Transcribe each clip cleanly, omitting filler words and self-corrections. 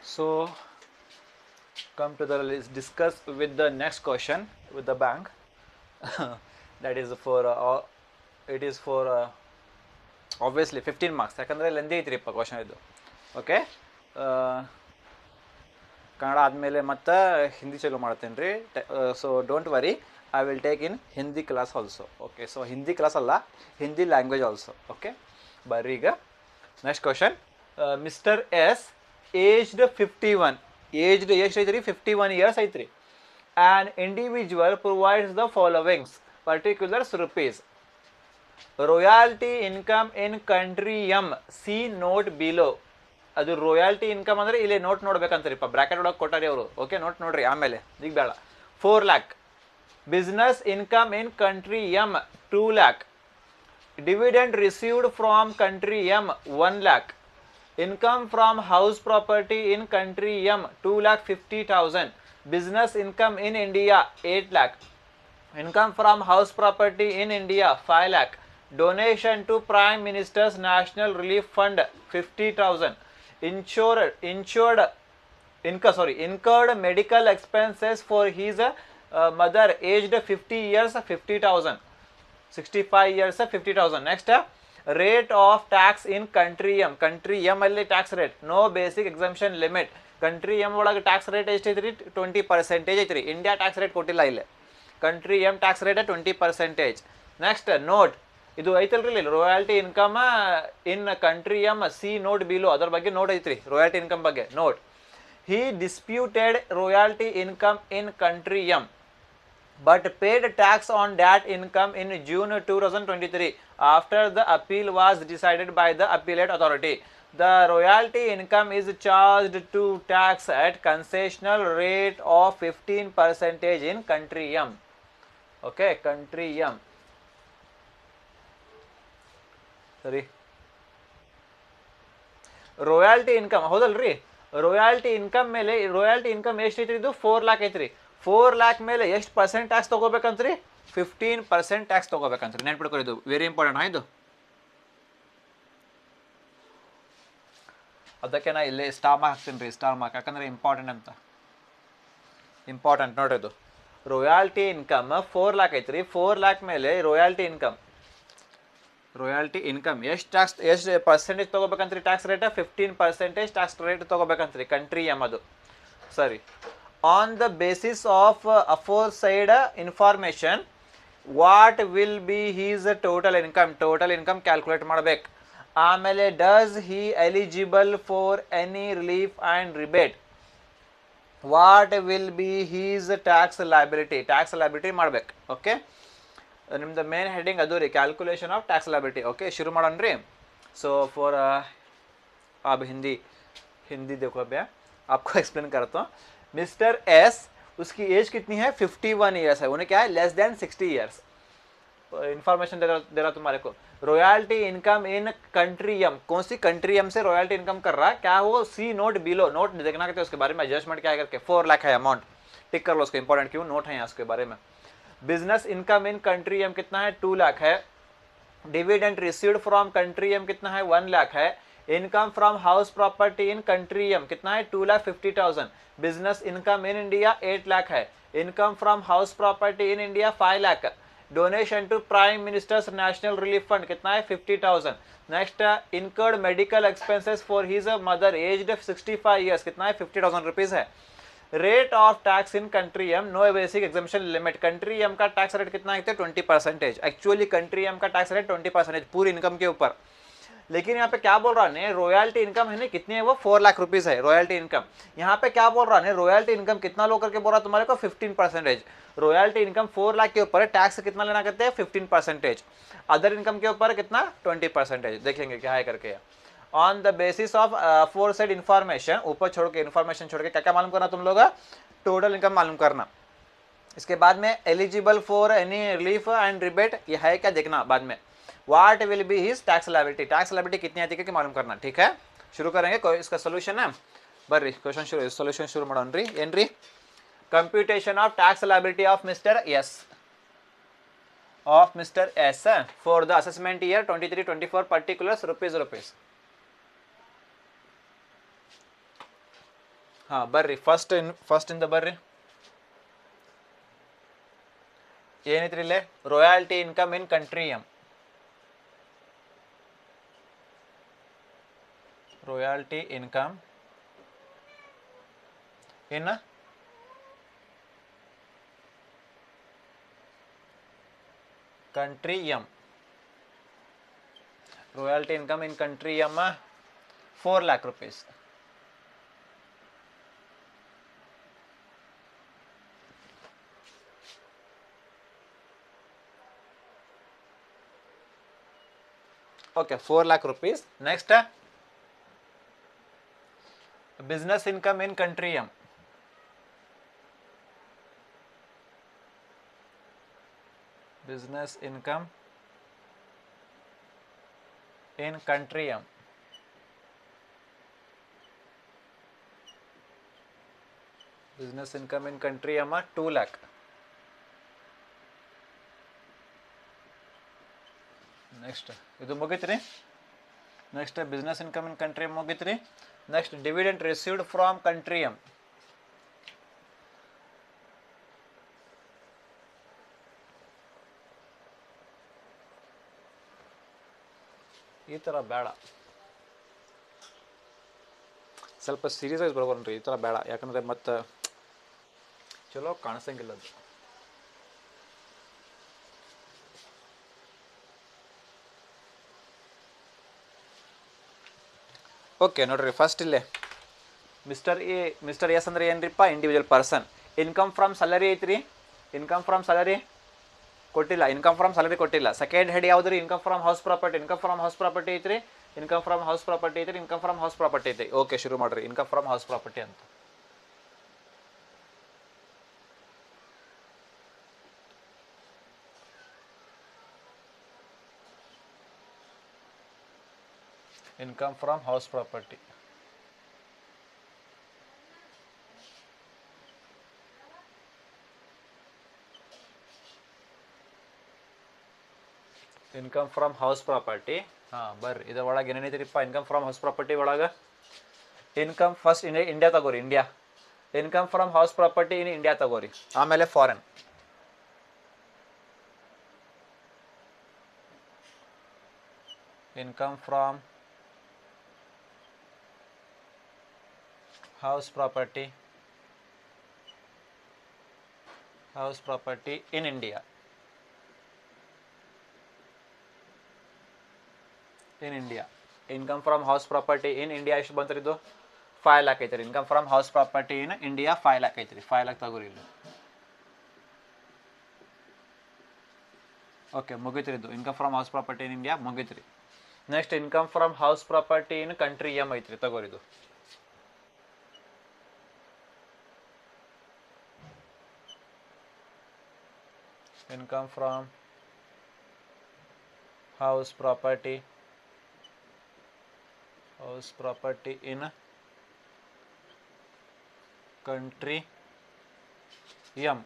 So come to the let's discuss with the next question with the bank. That is for it is for obviously 15 marks ಯಾಕಂದರೆ ಲೆಂದಿ ಐತ್ರಿಪ್ಪ question ಇದು. Okay, Kannada ಆದಮೇಲೆ ಮತ್ತು ಹಿಂದಿ ಚಾಲು ಮಾಡ್ತೇನೆ ರೀ. So don't worry, I will take in Hindi class also. Okay, so Hindi class ಅಲ್ಲ, ಹಿಂದಿ ಲ್ಯಾಂಗ್ವೇಜ್ ಆಲ್ಸೋ. ಓಕೆ, ಬರ್ರಿ ಈಗ next question. Mister S aged 51, aged ಎಷ್ಟು ಐತ್ರಿ? 51 ಇಯರ್ಸ್ ಐತ್ರಿ. An individual provides the followings particulars rupees. Royalty income in country M see note below. ಅದು royalty income ಅಂದರೆ ಇಲ್ಲಿ note ನೋಡ್ಬೇಕಂತಾರಿಪ್ಪ, bracket ಒಳಗೆ ಕೊಟ್ಟಾರಿ ಅವರು. ಓಕೆ, ನೋಟ್ ನೋಡ್ರಿ ಆಮೇಲೆ, ಈಗ ಬೇಡ. 4 lakh. Business income in country M 2 lakh. Dividend received from country M 1 lakh. Income from house property in country M 2,50,000. Business income in India 8 lakh. Income from house property in India 5 lakh. Donation to prime minister's national relief fund 50,000. incurred medical expenses for his mother aged 50 years 50,000. 65 years 50,000. Next, rate of tax in country M. Country M alli tax rate, no basic exemption limit. Country M ಒಳಗೆ tax rate ಎಷ್ಟು ಐತ್ರಿ? 20% ಐತ್ರಿ. India tax rate ಕೊಟ್ಟಿಲ್ಲ ಇಲ್ಲಿ. Country M tax rate 20%. Next note, ಇದು ಐತಲ್ರಿ ಇಲ್ಲಿ royalty income in country M see note below, ಅದ್ರ ಬಗ್ಗೆ ನೋಟ್ ಐತ್ರಿ ರಾಯಲ್ಟಿ ಇನ್ಕಮ್ ಬಗ್ಗೆ. Note, he disputed royalty income in country M but paid tax on that income in June 2023 after the appeal was decided by the appellate authority. The royalty income is charged to tax at concessional rate of 15% in country M. Okay, country M. ಸರಿ, royalty income ಹೌದಲ್ರಿ? Royalty income ಮೇಲೆ royalty income ಎಷ್ಟು ಐತ್ರಿ? ಇದು 4 lakh ಐತ್ರಿ. 4 lakh ಮೇಲೆ ಎಷ್ಟು percent tax ತೊಗೋಬೇಕಂತ್ರಿ? 15% tax ತೊಗೋಬೇಕಂತ್ರಿ. ನೆನ್ಪಿಡ್ಕೊಳ್ಳಿ, ಇದು ವೆರಿ ಇಂಪಾರ್ಟೆಂಟ್. ಇದು ಅದಕ್ಕೆ ನಾ ಇಲ್ಲಿ ಸ್ಟಾರ್ ಮಾರ್ಕ್ ಹಾಕ್ತೀನಿ ರೀ, ಸ್ಟಾರ್ ಮಾರ್ಕ್, ಯಾಕಂದ್ರೆ ಇಂಪಾರ್ಟೆಂಟ್ ಅಂತ. ಇಂಪಾರ್ಟೆಂಟ್ ನೋಡ್ರಿ. ಇದು ರಾಯಲ್ಟಿ ಇನ್ಕಮ್ 4 lakh ಐತ್ರಿ. 4 lakh ಮೇಲೆ ರಾಯಲ್ಟಿ ಇನ್ಕಮ್ ಎಷ್ಟು ಟ್ಯಾಕ್ಸ್, ಎಷ್ಟು ಪರ್ಸೆಂಟೇಜ್ ತೊಗೋಬೇಕಂತ್ರಿ? ಟ್ಯಾಕ್ಸ್ ರೇಟ್ 15% ಟ್ಯಾಕ್ಸ್ ರೇಟ್ ತೊಗೋಬೇಕಂತ್ರಿ ಕಂಟ್ರಿ ಎಮ್ ಅದು. ಸರಿ, on the basis of aforesaid information what will be his total income? Total income calculate ಮಾಡ್ಬೇಕು. ಆಮೇಲೆ does he eligible for any relief and rebate? What will be his tax liability? Tax liability ಮಾಡ್ಬೇಕು. Okay, ನಿಮ್ದು main heading ಅದು ರೀ, calculation of tax liability. Okay, ಶುರು ಮಾಡೋಣ ರೀ. So for अब हिंदी देखो अब आपको एक्सप्लेन करता हूँ. मिस्टर एस, उसकी एज कितनी है? 51 ईयर्स है. उन्हें क्या है? Less than 60 years. इन्फॉर्मेशन दे रहा तुम्हारे को. Royalty income in country M, कौन सी कंट्री एम से रॉयल्टी इनकम कर रहा है? क्या वो सी नोट बिलो? नोट देखना कहते हैं उसके बारे में, एडजस्टमेंट क्या है करके. 4 लाख है अमाउंट, टिक कर लो उसको, इंपॉर्टेंट क्यों नोट है यहाँ उसके बारे में. Business income in country M कितना है? 2 लाख है. Dividend received from country M कितना है? 1 लाख है. Income from house property in country M कितना है? 2,50,000. Business income in India 8 lakh है. Income from house property in India 5 lakh. Donation to prime minister's national relief fund कितना है? 50,000. Next, incurred medical expenses for his mother aged 65 years कितना है? 50,000 rupees है. Rate of tax in country M, no basic exemption limit. Country M का tax rate कितना है? 20%. Actually country M का tax rate 20% पूरी इनकम के ऊपर. लेकिन यहाँ पे क्या बोल रहा है? रॉयल्टी इनकम है ना, कितनी है वो? 4 लाख रुपीज है रॉयल्टी इनकम. यहाँ पे क्या बोल रहा है? रॉयल्टी इनकम कितना लो करके बोल रहा है तुम्हारे को? 15%. रॉयल्टी इनकम 4 लाख के ऊपर टैक्स कितना लेना कहते हैं? 15%. अदर इनकम के ऊपर कितना? 20%. देखेंगे क्या है करके. On the basis of aforesaid information, ऊपर छोड़ के इन्फॉर्मेशन छोड़ के क्या क्या मालूम करना तुम लोग? टोटल इनकम मालूम करना. इसके बाद में eligible for any relief and rebate, ये है क्या देखना बाद में. What will be his tax liability, tax liability कितनी आती है मालूम करना. ठीक है, शुरू करेंगे. कोई इसका सोल्यूशन है, ಬರ್ರಿ ಕ್ವಶನ್ ಶುರು, ಸೊಲ್ಯೂಷನ್ ಶುರು ಮಾಡೋಣ. ಏನ್ರಿ? Computation of tax liability of mister S, for the assessment year 23-24 particulars rupees. ಹಾಂ ಬರ್ರಿ ಫಸ್ಟಿಂದ ಬರ್ರಿ. ಏನೈತ್ರಿ ಇಲ್ಲೇ royalty income in country M. Royalty income in country M. Royalty income in country M 4 lakh rupees. Okay, 4 lakh rupees. Next, business income in country M. Business income in country M. Business income in country M 2 lakh. Next, ಇದು ಮುಗಿತ್ರಿ. Next business income in country M ಮುಗಿತ್ರಿ. Next dividend received from country M. ಈ ಥರ ಬೇಡ, ಸ್ವಲ್ಪ serious ಆಗಿ ಬರ್ಬೋನ್ರಿ. ಈ ಥರ ಬೇಡ, ಯಾಕಂದರೆ ಮತ್ತು ಚಲೋ ಕಾಣಿಸಂಗಿಲ್ಲ ಅದು. ಓಕೆ ನೋಡ್ರಿ, ಫಸ್ಟ್ ಇಲ್ಲೇ ಮಿಸ್ಟರ್ ಎಸ್ ಅಂದ್ರೆ ಏನ್ರಿಪ್ಪ? Individual person. Income from salary ಐತ್ರಿ. ಇನ್ಕಮ್ ಫ್ರಮ್ ಸ್ಯಾಲರಿ ಕೊಟ್ಟಿಲ್ಲ. ಇನ್ಕಮ್ ಫ್ರಮ್ ಸ್ಯಾಲರಿ ಕೊಟ್ಟಿಲ್ಲ. ಸೆಕೆಂಡ್ ಹೆಡ್ ಯಾವ್ದ್ರಿ? Income from house property. Income from house property ಐತ್ರಿ. ಇನ್ಕಮ್ ಫ್ರಮ್ ಹೌಸ್ ಪ್ರಾಪರ್ಟಿ ಐತ್ರಿ. ಇನ್ಕಮ್ ಫ್ರಮ್ ಹೌಸ್ ಪ್ರಾಪರ್ಟಿ ಐತಿ. Okay, ಶುರು ಮಾಡ್ರಿ. ಇನ್ಕಮ್ ಫ್ರಮ್ ಹೌಸ್ ಪ್ರಾಪರ್ಟಿ ಅಂತ. Income from house property. Income from house property. ಹಾಂ ಬರ್ರಿ, ಇದ್ರ ಒಳಗೆ ಏನೇನೈತಿರಿಪ್ಪ? ಇನ್ಕಮ್ ಫ್ರಮ್ ಹೌಸ್ ಪ್ರಾಪರ್ಟಿ ಒಳಗೆ ಇನ್ಕಮ್ ಫಸ್ಟ್ ಇಂಡಿಯಾ ತಗೋರಿ. India income from house property in India ತಗೋರಿ. ಆಮೇಲೆ foreign. Income from house property in India. Income from house property in India ಎಷ್ಟು ಬಂತ್ರಿ? ಇದು 5 lakh ಐತ್ರಿ. Income from house property in India 5 lakh ಐತ್ರಿ. 5 lakh ತಗೋರಿ ಇಲ್ಲಿ. Okay, ಮುಗಿತ್ರಿ ಇದು. Income from house property in India ಮುಗಿತ್ರಿ. Next income from house property in country M ಐತ್ರಿ. ತಗೋರಿ ಇದು. Income from house property in country M.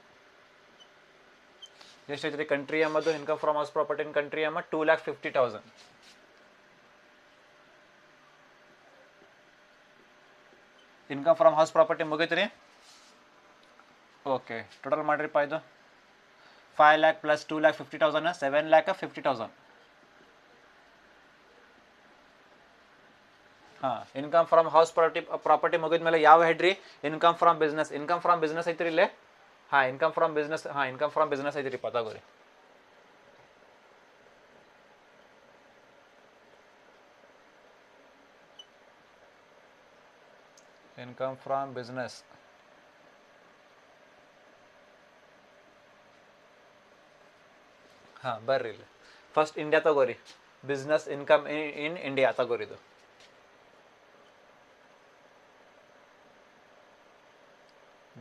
ಎಷ್ಟೈತ್ರಿ ಕಂಟ್ರಿ ಎಮ್ ಅದು? Income from house property in country M 2,50,000. Income from house property ಮುಗಿತ್ರಿ. Okay, total ಮಾಡ್ರಿಪ್ಪ ಇದು 5 lakh plus 2,50,000 7,50,000. ಹಾಂ, income from house property ಮುಗಿದ್ಮೇಲೆ ಯಾವ ಹೆಡ್ ರೀ? Income from business. Income from business ಐತ್ರಿ ಇಲ್ಲೇ. ಹಾಂ, ಇನ್ಕಮ್ ಫ್ರಮ್ ಬಿಸ್ನೆಸ್. ಹಾಂ, ಇನ್ಕಮ್ ಫ್ರಮ್ ಬಿಸ್ನೆಸ್ ಐತ್ರಿ. ತಗೋರಿ. Income from business. ಹಾಂ ಬರ್ರಿ ಇಲ್ಲಿ. ಫಸ್ಟ್ ಇಂಡಿಯಾ ತಗೋರಿ. ಬಿಸ್ನೆಸ್ ಇನ್ಕಮ್ ಇನ್ ಇಂಡಿಯಾ ತಗೋರಿ ಇದು.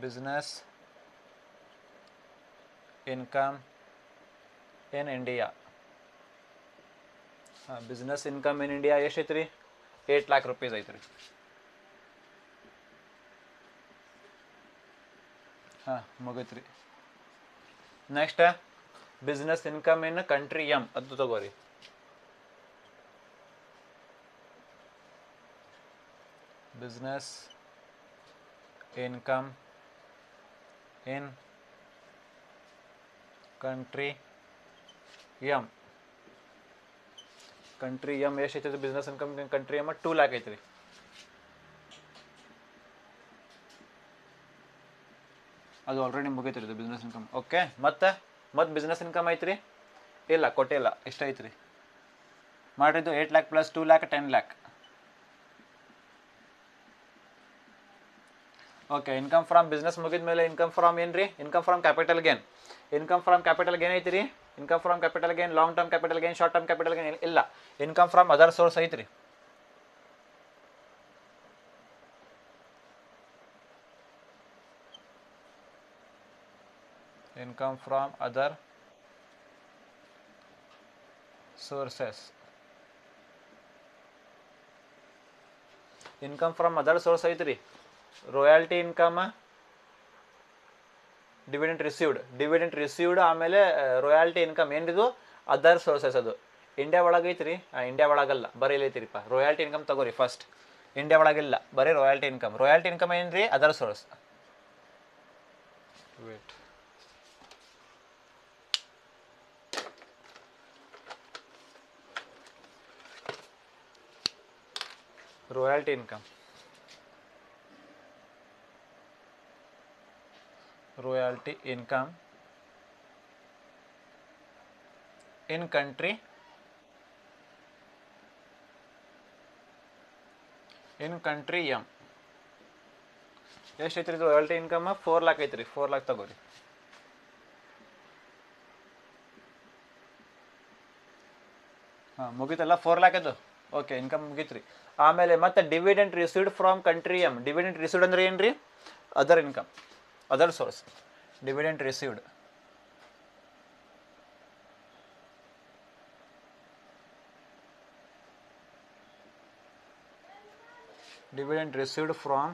Business income in India. ಹಾಂ, ಬಿಸ್ನೆಸ್ ಇನ್ಕಮ್ ಇನ್ ಇಂಡಿಯಾ ಎಷ್ಟೈತ್ರಿ? 8 lakh rupees ಐತ್ರಿ. ಹಾಂ, ಮುಗಿತ್ರಿ. Next business income in country M ಅದು ತಗೋರಿ. Business income in country M. Country M ಎಷ್ಟು ಐತದ business income country M 2 lakh ಐತ್ರಿ. ಅದು ಆಲ್ರೆಡಿ ಮುಗೈತ್ರಿ ಇದು ಬಿಸ್ನೆಸ್ ಇನ್ಕಮ್. ಓಕೆ, ಮತ್ತೆ ಬಿಸ್ನೆಸ್ ಇನ್ಕಮ್ ಐತ್ರಿ? ಇಲ್ಲ, ಕೊಟ್ಟಿಲ್ಲ. ಇಷ್ಟ ಐತ್ರಿ ಮಾಡಿದ್ದು 8 lakh ಪ್ಲಸ್ 2 lakh 10 lakh. ಓಕೆ, ಇನ್ಕಮ್ ಫ್ರಮ್ ಬಿಸ್ನೆಸ್ ಮುಗಿದ ಮೇಲೆ ಇನ್ಕಮ್ ಫ್ರಮ್ ಏನ್ರಿ? Income from capital gain. Income from capital gain ಐತ್ರಿ? Income from capital gain long term capital gain, short term capital gain ಇಲ್ಲ. ಇನ್ಕಮ್ ಫ್ರಮ್ ಅದರ್ ಸೋರ್ಸ್ ಐತ್ರಿ. Income from other sources. Income from other source ಐತ್ರಿ. Royalty income, dividend received ಆಮೇಲೆ royalty income ಏನಿದು other sources. ಅದು India ಒಳಗೆ ಐತ್ರಿ. India ಒಳಗಲ್ಲ, ಬರೀ ಇಲ್ಲಿ ಐತಿರಿಪ್ಪ. ರಾಯಲ್ಟಿ ಇನ್ಕಮ್ ತಗೋರಿ ಫಸ್ಟ್. ಇಂಡಿಯಾ ಒಳಗಿಲ್ಲ, ಬರೀ ರಾಯಲ್ಟಿ ಇನ್ಕಮ್. ರಾಯಲ್ಟಿ ಇನ್ಕಮ್ ಏನ್ರಿ? Other source. Wait, royalty income, royalty income in country M. ಎಷ್ಟು ಐತ್ರಿ ರಾಯಲ್ಟಿ ಇನ್ಕಮ್? 4 lakh ಐತ್ರಿ. 4 lakh ತಗೋರಿ. ಮುಗೀತಲ್ಲ 4 lakh ಅದು. ಓಕೆ, ಇನ್ಕಮ್ ಮುಗೀತ್ರಿ. ಆಮೇಲೆ ಮತ್ತೆ dividend received from country M. Dividend received ಅಂದ್ರೆ ಏನ್ರಿ? Other income, other source. Dividend received, dividend received from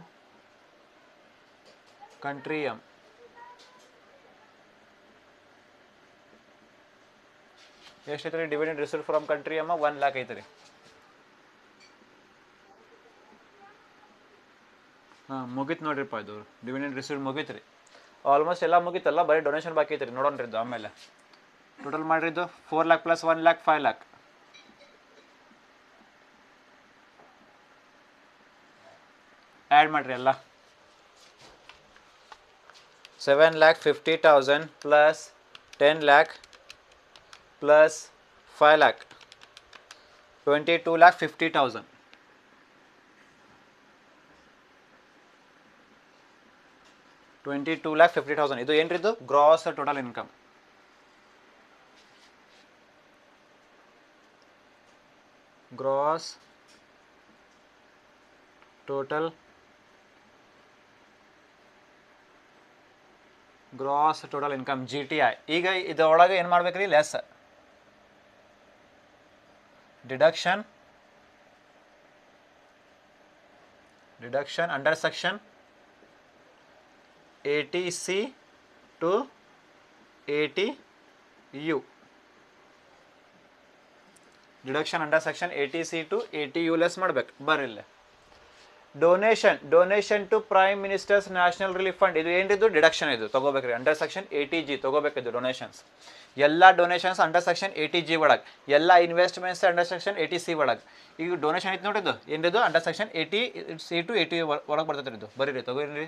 country M. ಎಷ್ಟು ಐತ್ರಿ dividend received from country M? 1 lakh ಐತ್ರಿ. ಮುಗೀತು ನೋಡ್ರಿಪ್ಪ. ಇದು ಡಿವಿಡೆಂಡ್ ರಿಸೀವ್ಡ್ ಮುಗೀತ್ರಿ. ಆಲ್ಮೋಸ್ಟ್ ಎಲ್ಲ ಮುಗೀತಲ್ಲ, ಬರೀ ಡೊನೇಷನ್ ಬಾಕಿ ಐತ್ರಿ. ನೋಡೋಣ್ರಿ ಇದು ಆಮೇಲೆ. ಟೋಟಲ್ ಮಾಡಿದ್ದು 4 lakh plus 1 lakh 5 lakh. Add ಮಾಡಿರಿ ಎಲ್ಲ. 7,50,000 ಪ್ಲಸ್ 10 lakh ಪ್ಲಸ್ 5 lakh 22,50,000. 22,50,000. ಇದು ಏನ್ರಿದು? Gross total income. Gross total income, GTI. ಈಗ ಇದರೊಳಗೆ ಏನು ಮಾಡ್ಬೇಕ್ರಿ? Less deduction under section 80C to 80U. Deduction under section 80C to 80U less ಮಾಡ್ಬೇಕು. ಬರಿಲ್ಲ. Donation to prime minister's national relief fund. ಇದು ಏನಿದು? ಡಿಡಕ್ಷನ್. ಇದು ತಗೋಬೇಕ್ರಿ. ಅಂಡರ್ ಸೆಕ್ಷನ್ 80G ತಗೋಬೇಕಿದ್ದು ಡೊನೇಷನ್ಸ್. ಎಲ್ಲ ಡೊನೇಷನ್ಸ್ ಅಂಡರ್ ಸೆಕ್ಷನ್ 80G ಒಳಗೆ, ಎಲ್ಲ ಇನ್ವೆಸ್ಟ್ಮೆಂಟ್ಸ್ ಅಂಡರ್ ಸೆಕ್ಷನ್ 80C ಒಳಗೆ. ಈಗ ಡೊನೇಷನ್ ಐತೆ ನೋಡಿದ್ದು ಏನಿದು? ಅಂಡರ್ ಸೆಕ್ಷನ್ 80C to 80 ಒಳಗೆ ಬರ್ತೈತೆ. ಇದು ಬರೀರಿ, ತಗೋರಿ.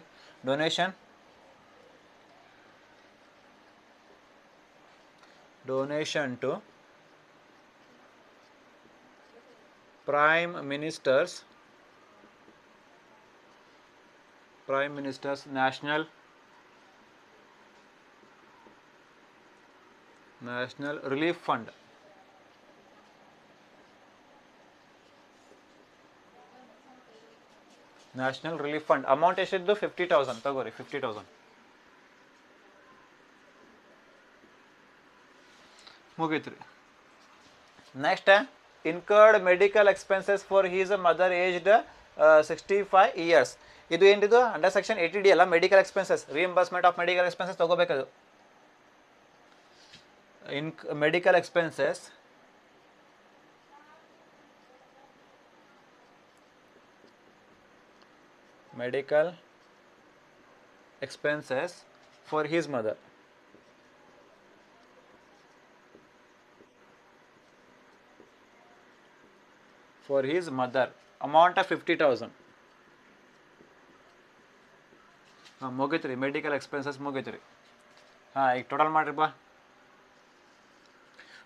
Donation to prime minister's national relief fund. National relief fund amount ಎಷ್ಟಿದ್ದು? 50,000 ತಗೋರಿ. 50,000 ಮುಗೀತ್ರಿ. Next, incurred medical expenses for his mother aged 65 years. ಇದು ಏನಿದು? ಅಂಡರ್ ಸೆಕ್ಷನ್ 80D ಅಲ್ಲ, medical expenses. Reimbursement of medical expenses ತಗೋಬೇಕದು. Medical expenses expenses for his mother. For his mother amount of 50,000. ಮುಗಿತ್ರಿ medical expenses ಮುಗಿತ್ರಿ. ಈಗ total ಮಾಡಿರಿ ಬಾ.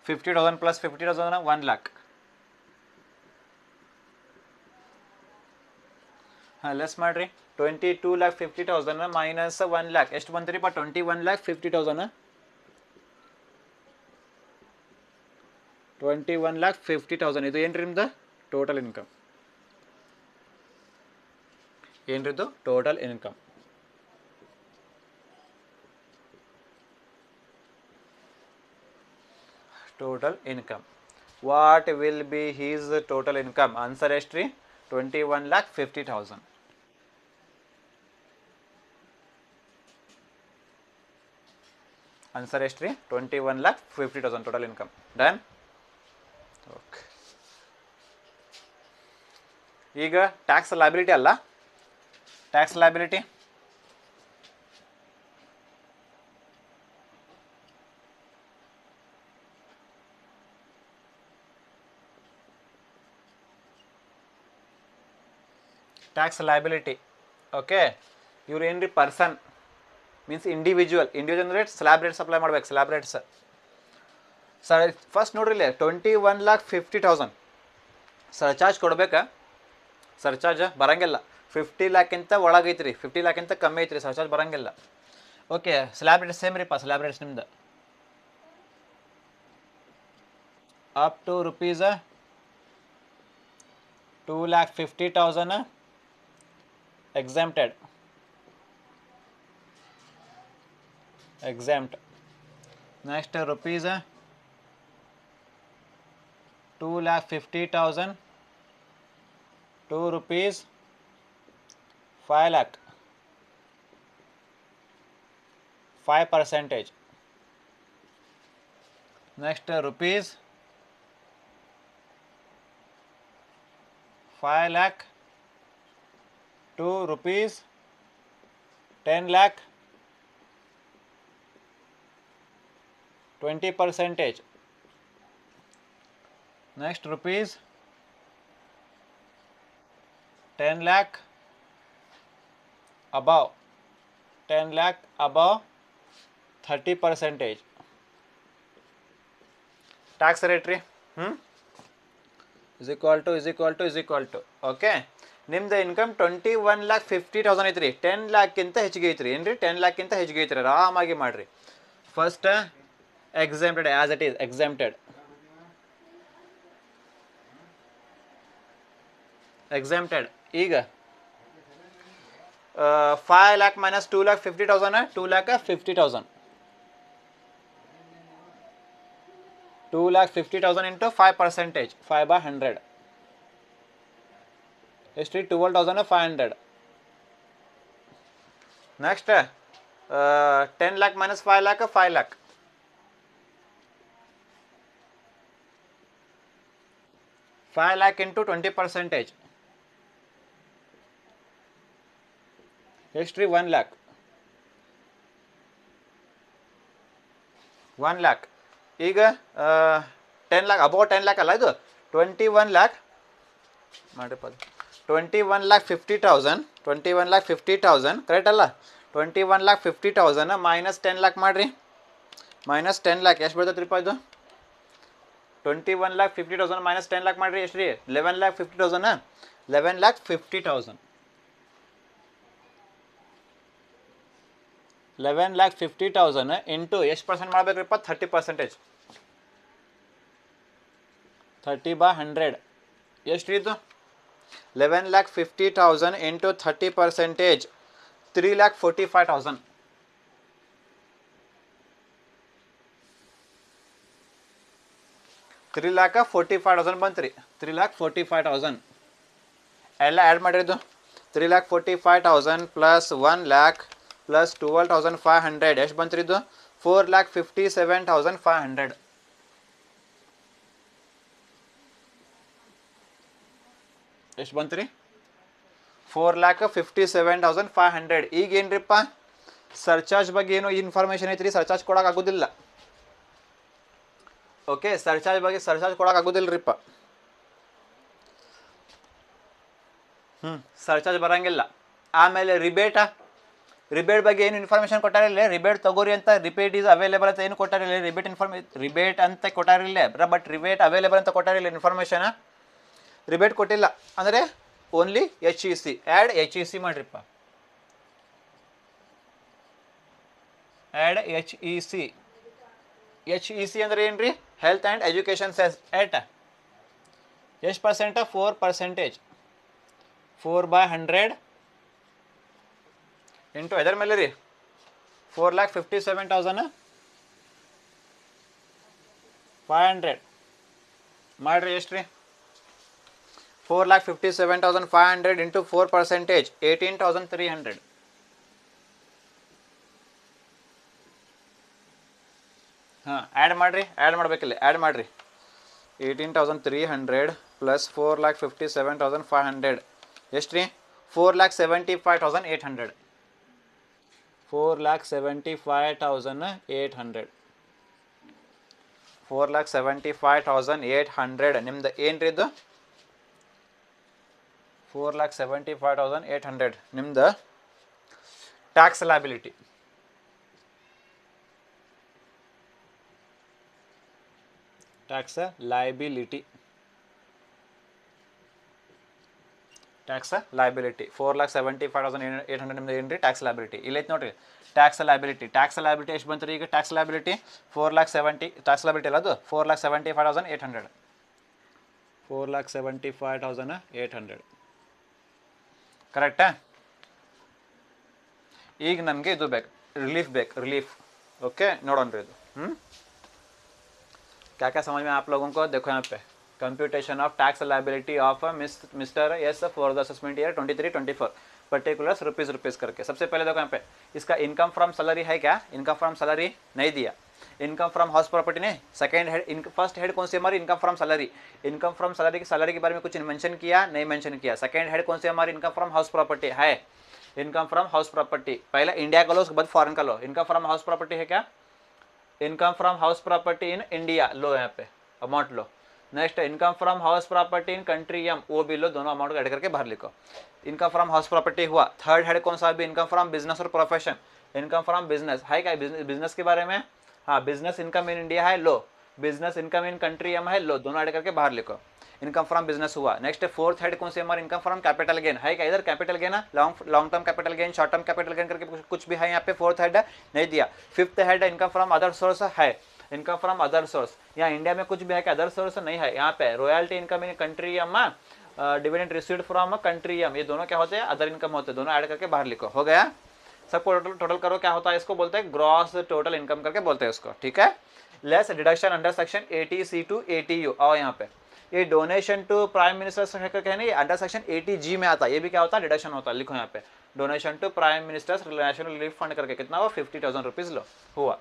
50,000 plus 50,000 1 lakh. Less ಮಾಡಿರಿ. 22,50,000 ಮೈನಸ್ 1 lakh ಎಷ್ಟು ಬಂತ್ರಿಪ್ಪ? 21,50,000. 21,50,000 ಇದು ಏನ್ರಿ ನಿಮ್ದು ಟೋಟಲ್ ಇನ್ಕಮ್. ಏನ್ರಿದು total income. Total income. What will be his total income? Answer ಎಷ್ಟ್ರಿ? 21,50,000. ಆನ್ಸರ್ ಎಷ್ಟ್ರಿ? 21,50,000 ಟೋಟಲ್ ಇನ್ಕಮ್. ಡನ್. ಓಕೆ. ಈಗ ಟ್ಯಾಕ್ಸ್ ಲಯಬಿಲಿಟಿ ಅಲ್ಲ, tax liability tax liability. Okay, ಇವ್ರು ಏನ್ರಿ ಪರ್ಸನ್ ಮೀನ್ಸ್ ಇಂಡಿವಿಜುವಲ್ ಅಂದರೆ ಸ್ಲ್ಯಾಬ್ ರೇಟ್ಸ್ ಅಪ್ಲೈ ಮಾಡ್ಬೇಕು. Slab rates sir first ನೋಡ್ರಿ ಇಲ್ಲಿ 21,50,000 ಸರ್ಚಾರ್ಜ್ ಕೊಡ್ಬೇಕಾ? ಸರ್ಚಾರ್ಜ್ ಬರಂಗಿಲ್ಲ. 50 lakh ಒಳಗೈತ್ರಿ, 50 lakh ಕಮ್ಮಿ ಐತ್ರಿ, ಸರ್ಚಾರ್ಜ್ ಬರಂಗಿಲ್ಲ. ಓಕೆ, ಸ್ಲ್ಯಾಬ್ ರೇಟ್ಸ್ ಸೇಮ್ ರೀಪ್ಪ. ಸ್ಲ್ಯಾಬ್ ರೇಟ್ಸ್ ನಿಮ್ದು up to rupees 2,50,000 exempted. Exempt. Next rupees 2,50,000 to rupees 5 lakh 5%. Next rupees 5 lakh to rupees 10 lakh 20%. Next rupees 10 lakh above 30%. Tax rate ರೀ is equal to okay. ನಿಮ್ದು income 21,50,000 ಐತ್ರಿ. 10 lakh ಹೆಚ್ಚಿಗೆ ಐತ್ರಿ. ಏನ್ರಿ 10 lakh ಹೆಚ್ಚಿಗೆ ಐತ್ರಿ. ಆರಾಮಾಗಿ ಮಾಡ್ರಿ. First exempted as it is, exempted. ಈಗ 5 lakh minus 2,50,000 2,50,000. 2,50,000 into 5%, 5/100 ಎಷ್ಟು? 12,500. Next 10 lakh minus 5 lakh 5 lakh. 5 lakh into 20% ಎಷ್ಟು? 1 lakh. 1 lakh. ಈಗ 10 lakh ಅಬೌವ್ 10 lakh ಅಲ್ಲ ಇದು 21 lakh ಮಾಡಿಪ್ಪ. 21,50,000 21,50,000 ಕರೆಕ್ಟ್ ಅಲ್ಲ? 21,50,000 ಮೈನಸ್ 10 lakh ಮಾಡಿರಿ. ಮೈನಸ್ 10 lakh ಎಷ್ಟು ಬರ್ತೈತ್ರಿಪ್ಪ ಇದು? 21,50,000 ಮೈನಸ್ 10 lakh ಮಾಡಿರಿ. ಎಷ್ಟು ರೀ? 11,50,000. 11,50,000 11,50,000 ಇಂಟು ಎಷ್ಟು ಪರ್ಸೆಂಟ್ ಮಾಡಬೇಕ್ರಿಪ್ಪ? 30%. 30/100 ಎಷ್ಟು ಇದು? 11,50,000 ಇಂಟು 30% 3,45,000. 3,45,000 ಬಂತ್ರಿ. 3,45,000 ಎಲ್ಲ ಆ್ಯಡ್ ಮಾಡಿದ್ದು. 3,45,000 ಪ್ಲಸ್ 1 lakh ಪ್ಲಸ್ 12,500 ಎಷ್ಟು ಬಂತ್ರಿದ್ದು? 4,57,500. ಎಷ್ಟು ಬಂತ್ರಿ? 4,57,500. ಈಗ ಏನ್ರಿಪ್ಪ ಸರ್ಚಾರ್ಜ್ ಬಗ್ಗೆ ಏನು ಇನ್ಫಾರ್ಮೇಷನ್ ಐತ್ರಿ, ಸರ್ಚಾರ್ಜ್ ಕೊಡಕ್ಕೆ ಆಗೋದಿಲ್ಲ. ಓಕೆ, ಸರ್ಚಾರ್ಜ್ ಬಗ್ಗೆ ಸರ್ಚಾರ್ಜ್ ಕೊಡಕ್ಕೆ ಆಗೋದಿಲ್ಲರಿಪ್ಪ. ಸರ್ಚಾರ್ಜ್ ಬರಂಗಿಲ್ಲ. ಆಮೇಲೆ ರಿಬೇಟ್ ಬಗ್ಗೆ ಏನು ಇನ್ಫಾರ್ಮೇಷನ್ ಕೊಟ್ಟಾರಿಲ್ಲ, ರಿಬೇಟ್ ತಗೋರಿ ಅಂತ, ರಿಬೇಟ್ ಈಸ್ ಅವೈಲೇಬಲ್ ಅಂತ ಏನು ಕೊಟ್ಟಾರಿಲ್ಲ, ರಿಬೇಟ್ ಅಂತ ಕೊಟ್ಟಾರಿಲ್ಲ, ಬಟ್ ರಿಬೇಟ್ ಅವೈಲೇಬಲ್ ಅಂತ ಕೊಟ್ಟಾರಿಲ್ಲ ಇನ್ಫಾರ್ಮೇಷನ್, ರಿಬೇಟ್ ಕೊಟ್ಟಿಲ್ಲ. ಅಂದರೆ ಓನ್ಲಿ HEC, ಆ್ಯಡ್ HEC ಮಾಡ್ರಿಪ್ಪ, ಆ್ಯಡ್ HEC ಅಂದ್ರೆ ಏನ್ರಿ, health and education cess at ಎಷ್ಟು ಪರ್ಸೆಂಟ್, 4%, 4/100 ಇಂಟು ಎದರ ಮೇಲೆ ರೀ, 4,57,500 ಮಾಡ್ರಿ. ಎಷ್ಟು ರೀ, 4,57,500 ಇಂಟು 4%, 18,300. ಹಾಂ, ಆ್ಯಡ್ ಮಾಡಿರಿ, ಆ್ಯಡ್ ಮಾಡ್ಬೇಕಿಲ್ಲ, ಆ್ಯಡ್ ಮಾಡಿರಿ. 18,300 ಪ್ಲಸ್ 4,57,500 ಎಷ್ಟು ರೀ, 4,75,800. 4,75,800. 4,75,800 ನಿಮ್ದು ಏನು ರೀ ಇದು, 4,75,800 ನಿಮ್ದು ಟ್ಯಾಕ್ಸ್ ಲಯಬಿಲಿಟಿ. ಟ್ಯಾಕ್ಸ್ ಲಯಬಿಲಿಟಿ 4,75,800 ನಿಮ್ದು ಏನು ರೀ, ಟ್ಯಾಕ್ಸ್ ಲಯಬಿಲಿಟಿ. ಇಲ್ಲೈತೆ ನೋಡಿರಿ, ಟ್ಯಾಕ್ಸ್ ಲಯಬಿಲಿಟಿ ಎಷ್ಟು ಬಂತು ರೀ ಈಗ, ಟ್ಯಾಕ್ಸ್ ಲಯಬಿಲಿಟಿ 4,70,000, ಟ್ಯಾಕ್ಸ್ ಲಯಬಿಲಿಟಿ ಅಲ್ಲ ಅದು, 4,75,800. 4,75,800 ಕರೆಕ್ಟಾ. ಈಗ ನಮಗೆ ಇದು ಬೇಕು, ರಿಲೀಫ್. ओके नोड़ोन रे क्या क्या समझ में आप लोगों को, देखो यहाँ पे computation of tax liability of mister S for the assessment year 23-24 particulars rupees करके. सबसे पहले देखो यहाँ पे इसका इनकम फ्रॉम सैलरी है क्या, इनकम फ्रॉम सैलरी नहीं दिया, इनकम फ्रॉम हाउस प्रॉपर्टी ने सेकंड हेड, फर्स्ट हेड कौन सी हमारी, income from salary. Income from salary के बारे में कुछ मेंशन किया नहीं मेंशन किया. सेकंड हेड कौन सी हमारी, इनकम फ्रॉम हाउस प्रॉपर्टी है, इनकम फ्रॉम हाउस प्रॉपर्टी. पहले इंडिया का लो उसके बाद फॉरेन का लो. इनकम फ्रॉम हाउस प्रॉपर्टी है क्या, income from house property in India लो, यहाँ पे अमाउंट लो. Next income from house property in country M, वो भी लो, दोनों अमाउंट को ऐड करके बाहर लिखो. इनकम फ्रॉम हाउस प्रॉपर्टी हुआ. थर्ड हेड कौन सा भी, इनकम फ्रॉम बिजनेस और प्रोफेशन. इनकम फ्रॉम बिजनेस है क्या, बिजनेस के बारे में, हाँ बिजनेस इनकम इन इंडिया है लो, business income in country M है लो, दोनों ऐड करके बाहर लिखो. इनकम फ्रॉम बिजनेस हुआ. नेक्स्ट फोर्थ हेड कौन से हमारे, इनकम फ्रॉम कैपिटल गेन है क्या, इधर कैपिटल गेन है, long term capital gain, short term capital gain करके कुछ भी है यहाँ पे. फोर्थ हेड नहीं दिया. Fifth head income from other source है, इनकम फ्रॉम अदर सोर्स. यहाँ इंडिया में कुछ भी है क्या, अदर सोर्स नहीं है. यहाँ पे royalty income in country M, dividend received from country M, ये दोनों क्या होते हैं, अदर इनकम होते हैं, दोनों ऐड करके बाहर लिखो. हो गया, सबको टोटल करो, क्या होता है, इसको बोलते हैं ग्रॉस टोटल इनकम करके बोलते हैं इसको. ठीक है, less deduction under section 80C to 80U. आओ यहाँ पे ये डोनेशन टू प्राइम मिनिस्टर कहने अंडर सेक्शन 80G में आता है, ये भी क्या होता है, डिडक्शन होता है. लिखो यहाँ पे donation to prime minister's national relief fund करके कितना हुआ, 50,000 रुपीज़ लो हुआ.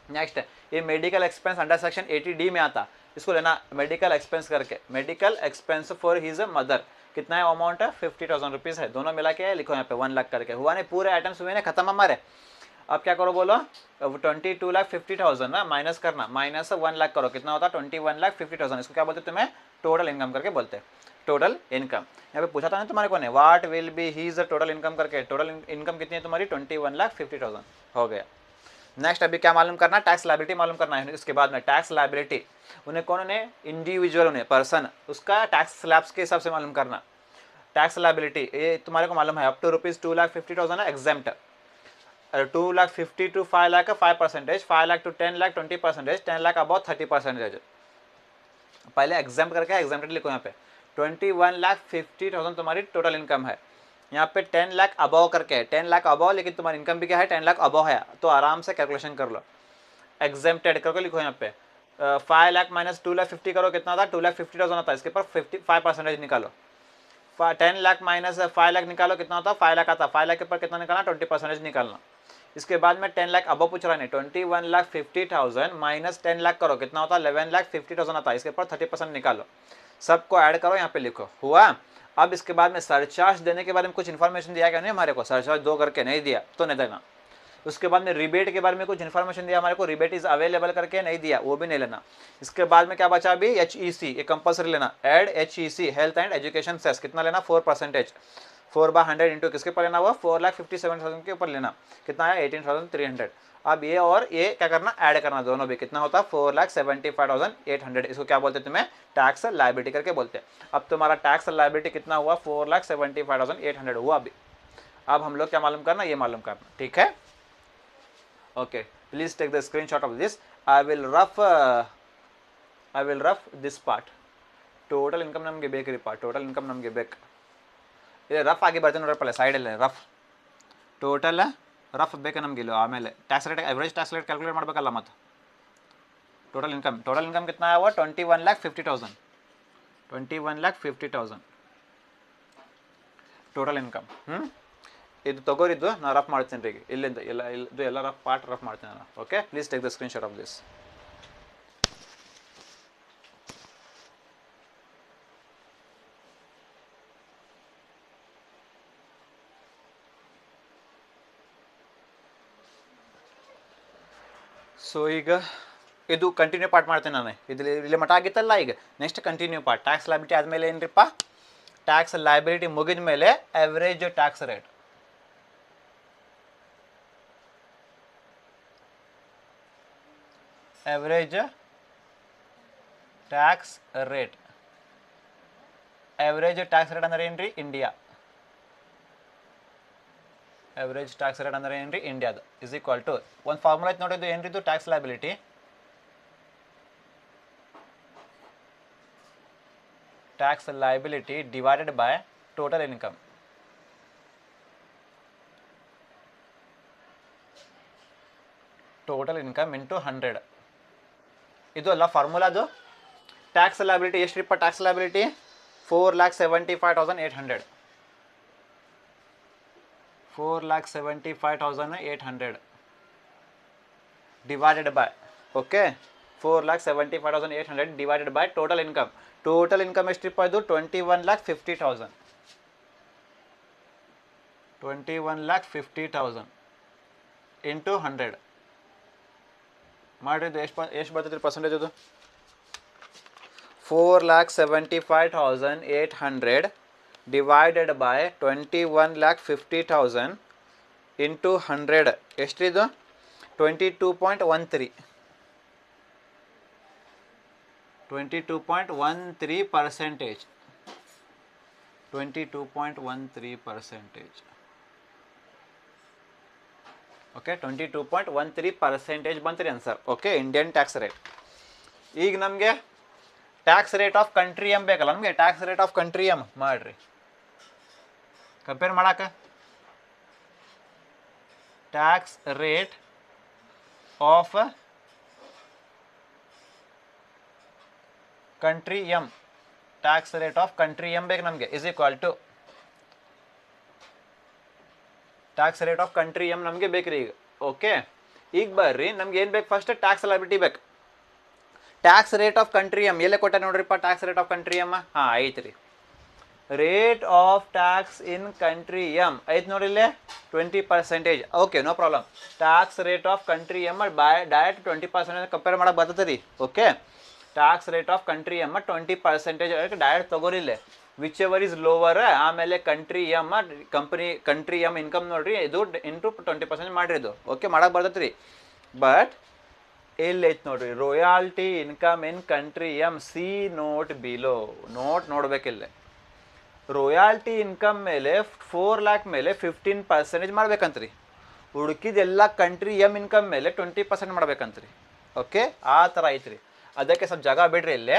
नेक्स्ट ये medical expense under section 80D में आता, इसको लेना मेडिकल एक्सपेंस करके. Medical expense for his mother कितना है, अमाउंट है 50,000 रुपीज़ है, दोनों मिला के लिखो यहाँ पे 1 लाख करके. हुआ नहीं, पूरे आइटम्स हुए ना खत्म हमारे. अब क्या करो बोलो, 22,50,000 ना माइनस करना, माइनस 1 लाख करो, कितना होता है 21,50,000. इसको क्या बोलते हैं तुम्हें, टोटल इनकम करके बोलते हैं. टोटल इनकम यहाँ पे पूछा था ना तुम्हारे को ने, what will be his total income करके. टोटल इनकम कितनी है तुम्हारी, 21,50,000 हो गया. नेक्स्ट अभी क्या मालूम करना, टैक्स लायबिलिटी मालूम करना है. इसके बाद में टैक्स लायबिलिटी उन्हें कौन ने, इंडिविजुअल उन्हें पर्सन, उसका टैक्स स्लैब्स के हिसाब से मालूम करना. टैक्स लायबिलिटी ये तुम्हारे को मालूम है, अप टू ₹2,50,000 है exempt, 2,50,000 to 5 lakh 5%, 5 lakh to 10 lakh 20%, 10 lakh about 30%. पहले एग्जाम्प्ट करके एग्जाम्प्टेड लिखो यहाँ पे. 21,50,000 तुम्हारी टोटल इनकम है. यहाँ पे 10 लाख अबाव करके है, 10 लाख अबाव, लेकिन तुम्हारी इनकम भी क्या है, 10 लाख अबाव है, तो आराम से कैलकुलेशन कर लो. एग्जाम्प्टेड करके लिखो यहाँ पे 5 लाख माइनस 2,50,000 करो, कितना था 2,50,000 आता है. इसके ऊपर 55% निकालो. 10 लाख माइनस 5 लाख निकालो, कितना होता है 5 लाख आता. 5 लाख के ऊपर कितना निकालना, 20% निकालना. इसके बाद में 10 लाख अबव पूछ रहा है, 21,50,000 माइनस 10 लाख करो, कितना होता है 11,50,000 आता है. इसके ऊपर 30% निकालो, सबको ऐड करो, यहाँ पे लिखो. हुआ. अब इसके बाद में सरचार्ज देने के बारे में कुछ इन्फॉर्मेशन दिया क्या नहीं हमारे को, सरचार्ज दो करके नहीं दिया तो नहीं देना. उसके बाद में रिबेट के बारे में कुछ इन्फॉर्मेशन दिया हमारे को, रिबेट इज अवेलेबल करके नहीं दिया, वो भी नहीं लेना। इसके बाद में क्या बचा अभी, HEC, ये कंपल्सरी लेना, add HEC, health and education cess, कितना लेना 4%, 4/100 इंटू किसके ऊपर लेना हुआ, 4,57,000 के ऊपर लेना, कितना है 18,300। अब ये और ये क्या करना, ऐड करना, दोनों भी कितना होता है 4,75,800। इसको क्या बोलते हैं तुम्हें, टैक्स लायबिलिटी करके बोलते हैं। अब तुम्हारा टैक्स लायबिलिटी कितना हुआ 4,75,800 हुआ अभी। अब हम लोग क्या मालूम करना, ये मालूम करना, ठीक है। Okay, please take the screenshot of this. I will rough this part, total income ನಮಗೆ ಬೇಕ್ರಿಪ್ಪ, ಟೋಟಲ್ ಇನ್ಕಮ್ ನಮಗೆ ಬೇಕು. ಇದೆ ರಫ್ ಆಗಿ ಬರ್ತೀನಿ ನೋಡ್ರಪ್ಪ, ಸೈಡಲ್ಲೇ ರಫ್, ಟೋಟಲ್ ರಫ್ ಬೇಕಾ ನಮ್ಗೆ ಇಲ್ಲ. ಆಮೇಲೆ tax rate, average tax rate calculate ಮಾಡಬೇಕಲ್ಲ ಮತ್ತು. ಟೋಟಲ್ ಇನ್ಕಮ್ ಕಿतना हुआ 21,50,000, 21,50,000 ಟೋಟಲ್ ಇನ್ಕಮ್. ಇದು ತಗೋರಿದ್ದು ನಾನು ರಫ್ ಮಾಡ್ತೀನಿ ರೀ, ಇಲ್ಲಿಂದ ಇದು ಎಲ್ಲ ರಫ್ ಪಾರ್ಟ್ ರಫ್ ಮಾಡ್ತೀನಿ ನಾನು. Okay, please take the screenshot of this. So ಈಗ ಇದು ಕಂಟಿನ್ಯೂ ಪಾರ್ಟ್ ಮಾಡ್ತೀನಿ ನಾನು, ಇಲ್ಲಿ ಮಠ ಆಗಿತ್ತಲ್ಲ. ಈಗ next continue part, tax liability ಆದಮೇಲೆ ಏನ್ರಿಪ್ಪ, ಟ್ಯಾಕ್ಸ್ ಲೈಬಿಲಿಟಿ ಮುಗಿದ ಮೇಲೆ average tax rate. Average tax rate, average tax rate ಅಂದ್ರೆ ಏನ್ರಿ, ಇಂಡಿಯಾ ಎವರೇಜ್ ಟ್ಯಾಕ್ಸ್ ರೇಟ್ ಅಂದ್ರೆ ಏನ್ರಿ, ಇಂಡಿಯಾದ ಇಸ್ ಈಕ್ವಲ್ ಟು ಒಂದು ಫಾರ್ಮುಲಾ ಐತೆ ನೋಡಿದ್ದು, ಏನ್ರಿದು tax liability, tax liability divided by total income. Total income into 100. ಇದು ಅಲ್ಲ ಫಾರ್ಮುಲಾದು. ಟ್ಯಾಕ್ಸ್ ಲೈಬಿಲಿಟಿ ಎಷ್ಟ್ರಿಪ್ಪ, tax liability 4,75,800, 4,75,800 divided by, okay, 4,75,800 divided by total income. Total income ಎಷ್ಟ್ರಿಪ್ಪ ಇದು 21,50,000, 21,50,000 ಇಂಟು 100 ಮಾಡಿದ್ದು ಎಷ್ಟು ಬರ್ತೈತ್ರಿ ಪರ್ಸೆಂಟೇಜ್ ಅದು, 4,75,800 divided by 21,50,000 into 100 ಎಷ್ಟಿದು 22.13, 22.13%, 22.13%. ಓಕೆ, 22.13% ಬಂತ್ರಿ answer. Okay, Indian tax rate. ಈಗ ನಮಗೆ tax rate of country M ಬೇಕಲ್ಲ, ನಮಗೆ tax rate of country M ಮಾಡ್ರಿ ಕಂಪೇರ್ ಮಾಡಾಕ. Tax rate of country M, tax rate of country M ಬೇಕು ನಮಗೆ, is equal to tax rate of country M ನಮಗೆ ಬೇಕ್ರಿ ಈಗ. ಓಕೆ, ಈಗ ಬರ್ರಿ ನಮ್ಗೆ ಏನು ಬೇಕು, ಫಸ್ಟ್ ಟ್ಯಾಕ್ಸ್ ಲೈಬಿಲಿಟಿ ಬೇಕು. Tax rate of country M ಎಲ್ಲೇ ಕೊಟ್ಟ ನೋಡ್ರಿಪ್ಪ, tax rate of country M ಹಾಂ ಐತ್ರಿ. Rate of tax in country M ಐತ್ ನೋಡ್ರಿ ಇಲ್ಲೇ 20%. Okay, no problem. Tax rate of country M by direct 20% compare ಮಾಡಕ್ಕೆ ಬರ್ತದೆ ರೀ. Okay, tax rate of country M 20% direct ತಗೋರಿಲ್ಲೇ, ವಿಚ್ ಎವರ್ ಇಸ್ ಲೋವರ್. ಆಮೇಲೆ country M country M income ನೋಡ್ರಿ, ಇದು ಇಂಟು 20% ಮಾಡಿರಿ ಇದು. ಓಕೆ, ಮಾಡಕ್ಕೆ ಬರ್ತೈತೆ ರೀ. ಬಟ್ ಇಲ್ಲಿ ಐತೆ ನೋಡ್ರಿ, royalty income in country M, see note below. Note ನೋಡ್ಬೇಕಿಲ್ಲ, ರಾಯಲ್ಟಿ ಇನ್ಕಮ್ ಮೇಲೆ 4 lakh ಮೇಲೆ 15% ಮಾಡ್ಬೇಕಂತ್ರಿ. ಹುಡುಕಿದೆಲ್ಲ ಕಂಟ್ರಿ ಎಮ್ ಇನ್ಕಮ್ ಮೇಲೆ 20% ಮಾಡ್ಬೇಕಂತ್ರಿ. ಓಕೆ, ಆ ಥರ ಐತ್ರಿ. ಅದಕ್ಕೆ ಸ್ವಲ್ಪ ಜಾಗ ಬಿಡ್ರಿ ಇಲ್ಲೇ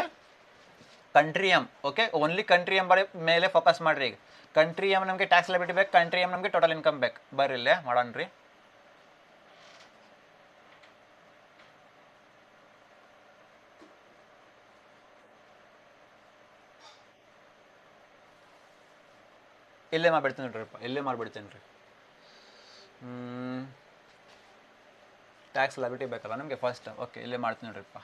country M. Okay, only country M ಮೇಲೆ ಫೋಕಸ್ ಮಾಡಿರಿ. ಈಗ ಕಂಟ್ರಿ ಎಮ್ ನಮಗೆ ಟ್ಯಾಕ್ಸ್ ಲೈಬಿಲಿಟಿ ಬೇಕು, ಕಂಟ್ರಿ ಎಮ್ ನಮಗೆ ಟೋಟಲ್ ಇನ್ಕಮ್ ಬೇಕು. ಬರ್ರಿ ಇಲ್ಲೇ ಮಾಡೋಣ ರೀ. ಇಲ್ಲೇ ಮಾಡಿಬಿಡ್ತೀನಿ ನೋಡ್ರಿಪ್ಪ, ಇಲ್ಲೇ ಮಾಡಿಬಿಡ್ತೀನಿ ರೀ. ಟ್ಯಾಕ್ಸ್ ಲೈಬಿಲಿಟಿ ಬೇಕಲ್ಲ ನಮಗೆ ಫಸ್ಟ್. ಓಕೆ, ಇಲ್ಲೇ ಮಾಡ್ತೀನಿ ನೋಡ್ರಿಪ್ಪ.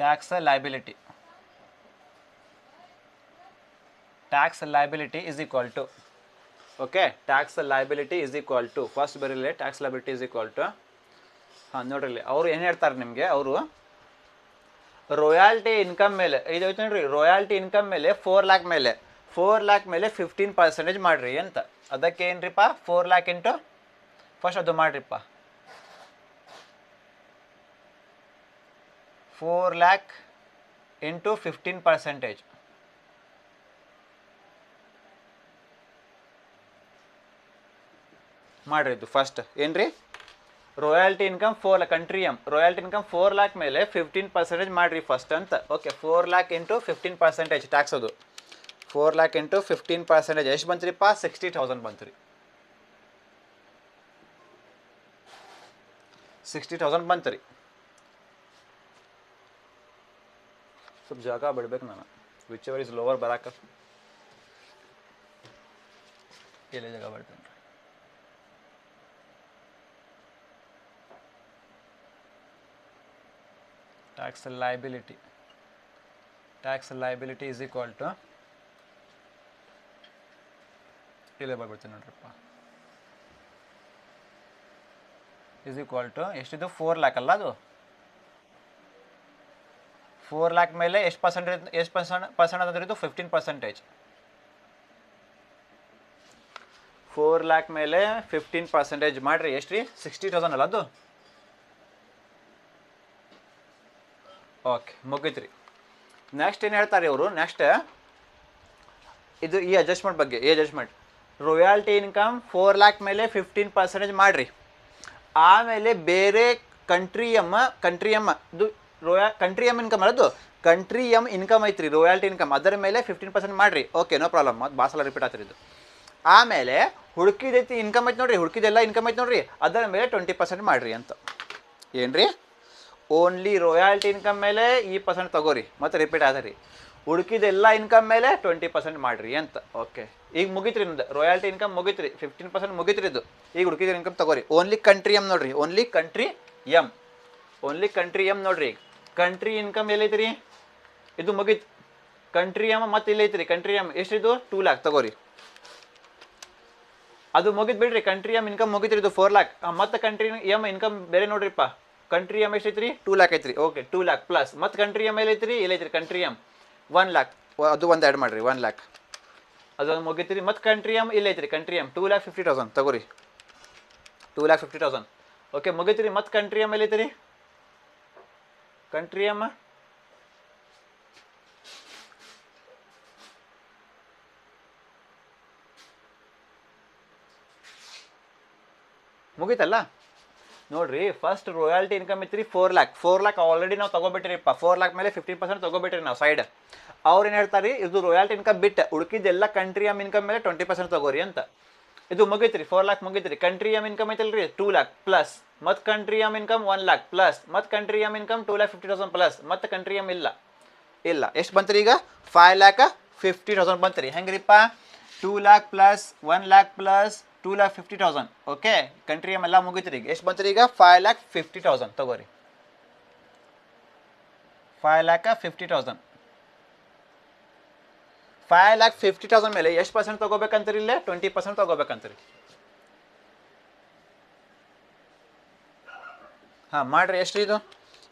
Tax liability tax liability is equal to okay tax liability is equal to first ಬರೀಲಿ tax liability is equal to ಹಾಂ ನೋಡ್ರಿ ಅವರು ಏನು ಹೇಳ್ತಾರೆ ನಿಮಗೆ ಅವರು ರಾಯಲ್ಟಿ ಇನ್ಕಮ್ ಮೇಲೆ ಇದು ಐತೆ ನೋಡ್ರಿ ರಾಯಲ್ಟಿ ಇನ್ಕಮ್ ಮೇಲೆ 4 lakh ಮೇಲೆ 15% ಮಾಡಿರಿ ಅಂತ ಅದಕ್ಕೆ ಏನ್ರಿಪ್ಪ 4 lakh ಇಂಟು ಫಸ್ಟ್ ಅದು ಮಾಡಿರಿಪ್ಪ 4 lakh ಇಂಟು 15% ಮಾಡಿರಿ ಇದು ಫಸ್ಟ್ ಏನ್ರಿ royalty income 4 lakh country royalty income 4 lakh ಮೇಲೆ 15% ಮಾಡಿರಿ ಫಸ್ಟ್ ಅಂತ ಓಕೆ 4 lakh ಇಂಟು 15% ಟ್ಯಾಕ್ಸ್ ಅದು 4 lakh ಇಂಟು 15% ಎಷ್ಟು ಬಂತ್ರಿಪ್ಪ 60,000 ಬಂತ್ರಿ 60,000 ಬಂತ್ರಿ ಸ್ವಲ್ಪ ಜಾಗ ಬಿಡ್ಬೇಕು ನಾನು ವಿಚ್ ಎವರ್ ಇಸ್ ಲೋವರ್ ಬರಾಕ ಎಲ್ಲಿ ಜಾಗ ಬಿಡ್ತೇನೆ tax liability is equal to ಇಲ್ಲೇ ಬರ್ಬಿಡ್ತೀನಿ ನೋಡ್ರಪ್ಪ is equal to ಎಷ್ಟಿದು 4 lakh ಅಲ್ಲ ಅದು 4 lakh ಮೇಲೆ ಎಷ್ಟು ಪರ್ಸೆಂಟ್ ಅಂದ್ರೆ ಇದು 15% 4 lakh ಮೇಲೆ 15% ಮಾಡ್ರಿ ಎಷ್ಟು ರೀ 60,000 ಅಲ್ಲ ಅದು ಓಕೆ ಮುಗಿತ್ರಿ ನೆಕ್ಸ್ಟ್ ಏನು ಹೇಳ್ತಾರೆ ಇವರು ನೆಕ್ಸ್ಟ್ ಇದು ಈ ಅಡ್ಜಸ್ಟ್ಮೆಂಟ್ ಬಗ್ಗೆ ಈ ಅಡ್ಜಸ್ಟ್ಮೆಂಟ್ ರಾಯಲ್ಟಿ ಇನ್ಕಮ್ 4 lakh ಮೇಲೆ 15% ಮಾಡಿರಿ ಆಮೇಲೆ ಬೇರೆ ಕಂಟ್ರಿ ಎಮ್ ಇದು ಕಂಟ್ರಿ ಎಮ್ ಇನ್ಕಮ್ ಅಲ್ಲದು ಕಂಟ್ರಿ ಎಮ್ ಇನ್ಕಮ್ ಐತ್ರಿ ರಾಯಲ್ಟಿ ಇನ್ಕಮ್ ಅದರ ಮೇಲೆ 15% ಮಾಡಿರಿ ಓಕೆ ನೋ ಪ್ರಾಬ್ಲಮ್ ಮತ್ತು ಭಾಳ ರಿಪೀಟ್ ಆಗ್ತಿರಿ ಇದು ಆಮೇಲೆ ಹುಡುಕಿದೈತಿ ಇನ್ಕಮ್ ಐತಿ ನೋಡ್ರಿ ಹುಡುಕಿದೆಲ್ಲ ಇನ್ಕಮ್ ಐತಿ ನೋಡ್ರಿ ಅದರ ಮೇಲೆ 20% ಮಾಡಿರಿ ಅಂತ ಏನ್ರಿ ಓನ್ಲಿ ರಾಯಲ್ಟಿ ಇನ್ಕಮ್ ಮೇಲೆ ಈ ಪರ್ಸೆಂಟ್ ತಗೋರಿ ಮತ್ತು ರಿಪೀಟ್ ಆದ್ರಿ ಹುಡುಕಿದೆಲ್ಲ ಇನ್ಕಮ್ ಮೇಲೆ 20% ಮಾಡಿರಿ ಅಂತ ಓಕೆ ಈಗ ಮುಗಿತ್ರಿ ನಿಮ್ದು ರಾಯಲ್ಟಿ ಇನ್ಕಮ್ ಮುಗಿತ್ರಿ 15% ಮುಗಿತ್ರಿ ಇದು ಈಗ ಹುಡುಕಿದ ಇನ್ಕಮ್ ತಗೋರಿ ಓನ್ಲಿ ಕಂಟ್ರಿ ಎಮ್ ನೋಡ್ರಿ ಓನ್ಲಿ ಕಂಟ್ರಿ ಎಮ್ ನೋಡ್ರಿ ಈಗ ಕಂಟ್ರಿ ಇನ್ಕಮ್ ಎಲ್ಲೈತ್ರಿ ಇದು ಮುಗಿತ್ ಕಂಟ್ರಿ ಎಮ್ ಮತ್ತು ಇಲ್ಲೈತ್ರಿ ಕಂಟ್ರಿ ಎಮ್ ಎಷ್ಟಿದು 2 lakh ತಗೋರಿ ಅದು ಮುಗಿದ್ ಬಿಡ್ರಿ ಕಂಟ್ರಿ ಎಮ್ ಇನ್ಕಮ್ ಮುಗಿತ್ರಿ ಇದು 4 lakh ಮತ್ತು ಕಂಟ್ರಿ ಎಮ್ ಇನ್ಕಮ್ ಬೇರೆ ನೋಡ್ರಿಪ್ಪ ಕಂಟ್ರಿ ಎಮ್ ಎಷ್ಟೈತ್ರಿ 2 lakh ಐತ್ರಿ ಓಕೆ 2 lakh ಪ್ಲಸ್ ಮತ್ತು ಕಂಟ್ರಿ ಎಮ್ ಎಲ್ಲೈತ್ರಿ ಎಲ್ಲೈತ್ರಿ ಕಂಟ್ರಿ ಎಮ್ 1 lakh ಅದು ಒಂದು ಆ್ಯಡ್ ಮಾಡಿರಿ 1 lakh ಅದೊಂದು ಮುಗಿತ್ರಿ ಮತ್ತು ಕಂಟ್ರಿ ಎಮ್ ಇಲ್ಲೈತ್ರಿ ಕಂಟ್ರಿ ಎಮ್ 2,50,000 ತಗೋರಿ 2,50,000 ಓಕೆ ಮುಗಿತ್ರಿ ಮತ್ತು ಕಂಟ್ರಿ ಎಮ್ ಎಲ್ಲೈತ್ರಿ ಕಂಟ್ರಿ ಎಮ್ ಮುಗೀತಲ್ಲ ನೋಡ್ರಿ ಫಸ್ಟ್ ರಾಯಲ್ಟಿ ಇನ್ಕಮ್ ಇತ್ತು 4 lakh ಆಲ್ರೆಡಿ ನಾವು ತಗೋಬಿಟ್ರಿಪ್ಪ 4 lakh ಮೇಲೆ 15% ತಗೋಬಿಟ್ರಿ ನಾವು ಸೈಡ್ ಅವ್ರು ಏನು ಹೇಳ್ತಾರೆ ಇದು ರಾಯಲ್ಟಿ ಇನ್ಕಮ್ ಬಿಟ್ಟು ಉಳ್ಕಿದ್ದೆಲ್ಲ ಕಂಟ್ರಿ ಎಮ್ ಇನ್ಕಮ್ ಮೇಲೆ 20% ತಗೋರಿ ಅಂತ ಇದು ಮುಗೀತ್ರಿ 4 lakh ಮುಗೀತ್ರಿ ಕಂಟ್ರಿ ಎಮ್ ಇನ್ಕಮ್ ಐತಲ್ರಿ 2 lakh ಪ್ಲಸ್ ಮತ್ತು country M income 1 lakh plus ಮತ್ತು ಕಂಟ್ರಿ ಎಮ್ ಇನ್ಕಮ್ 2,50,000 ಪ್ಲಸ್ ಮತ್ತು ಕಂಟ್ರಿ ಎಮ್ ಇಲ್ಲ ಎಷ್ಟು ಬಂತ್ರಿ ಈಗ 5,50,000 ಬಂತ್ರಿ ಹೆಂಗ್ರಿಪ್ಪ 2 lakh plus 1 lakh plus 2,50,000 okay country M ಎಲ್ಲ ಮುಗಿತ್ರಿ ಈಗ ಎಷ್ಟು ಬಂತ್ರಿ ಈಗ 5,50,000 ತಗೋರಿ 5,50,000 5,50,000 ಮೇಲೆ ಎಷ್ಟು ಪರ್ಸೆಂಟ್ ತಗೋಬೇಕಂತೀರಿ ಇಲ್ಲೇ 20% ತಗೋಬೇಕಂತೀರಿ ಹಾಂ ಮಾಡ್ರಿ ಎಷ್ಟು ಇದು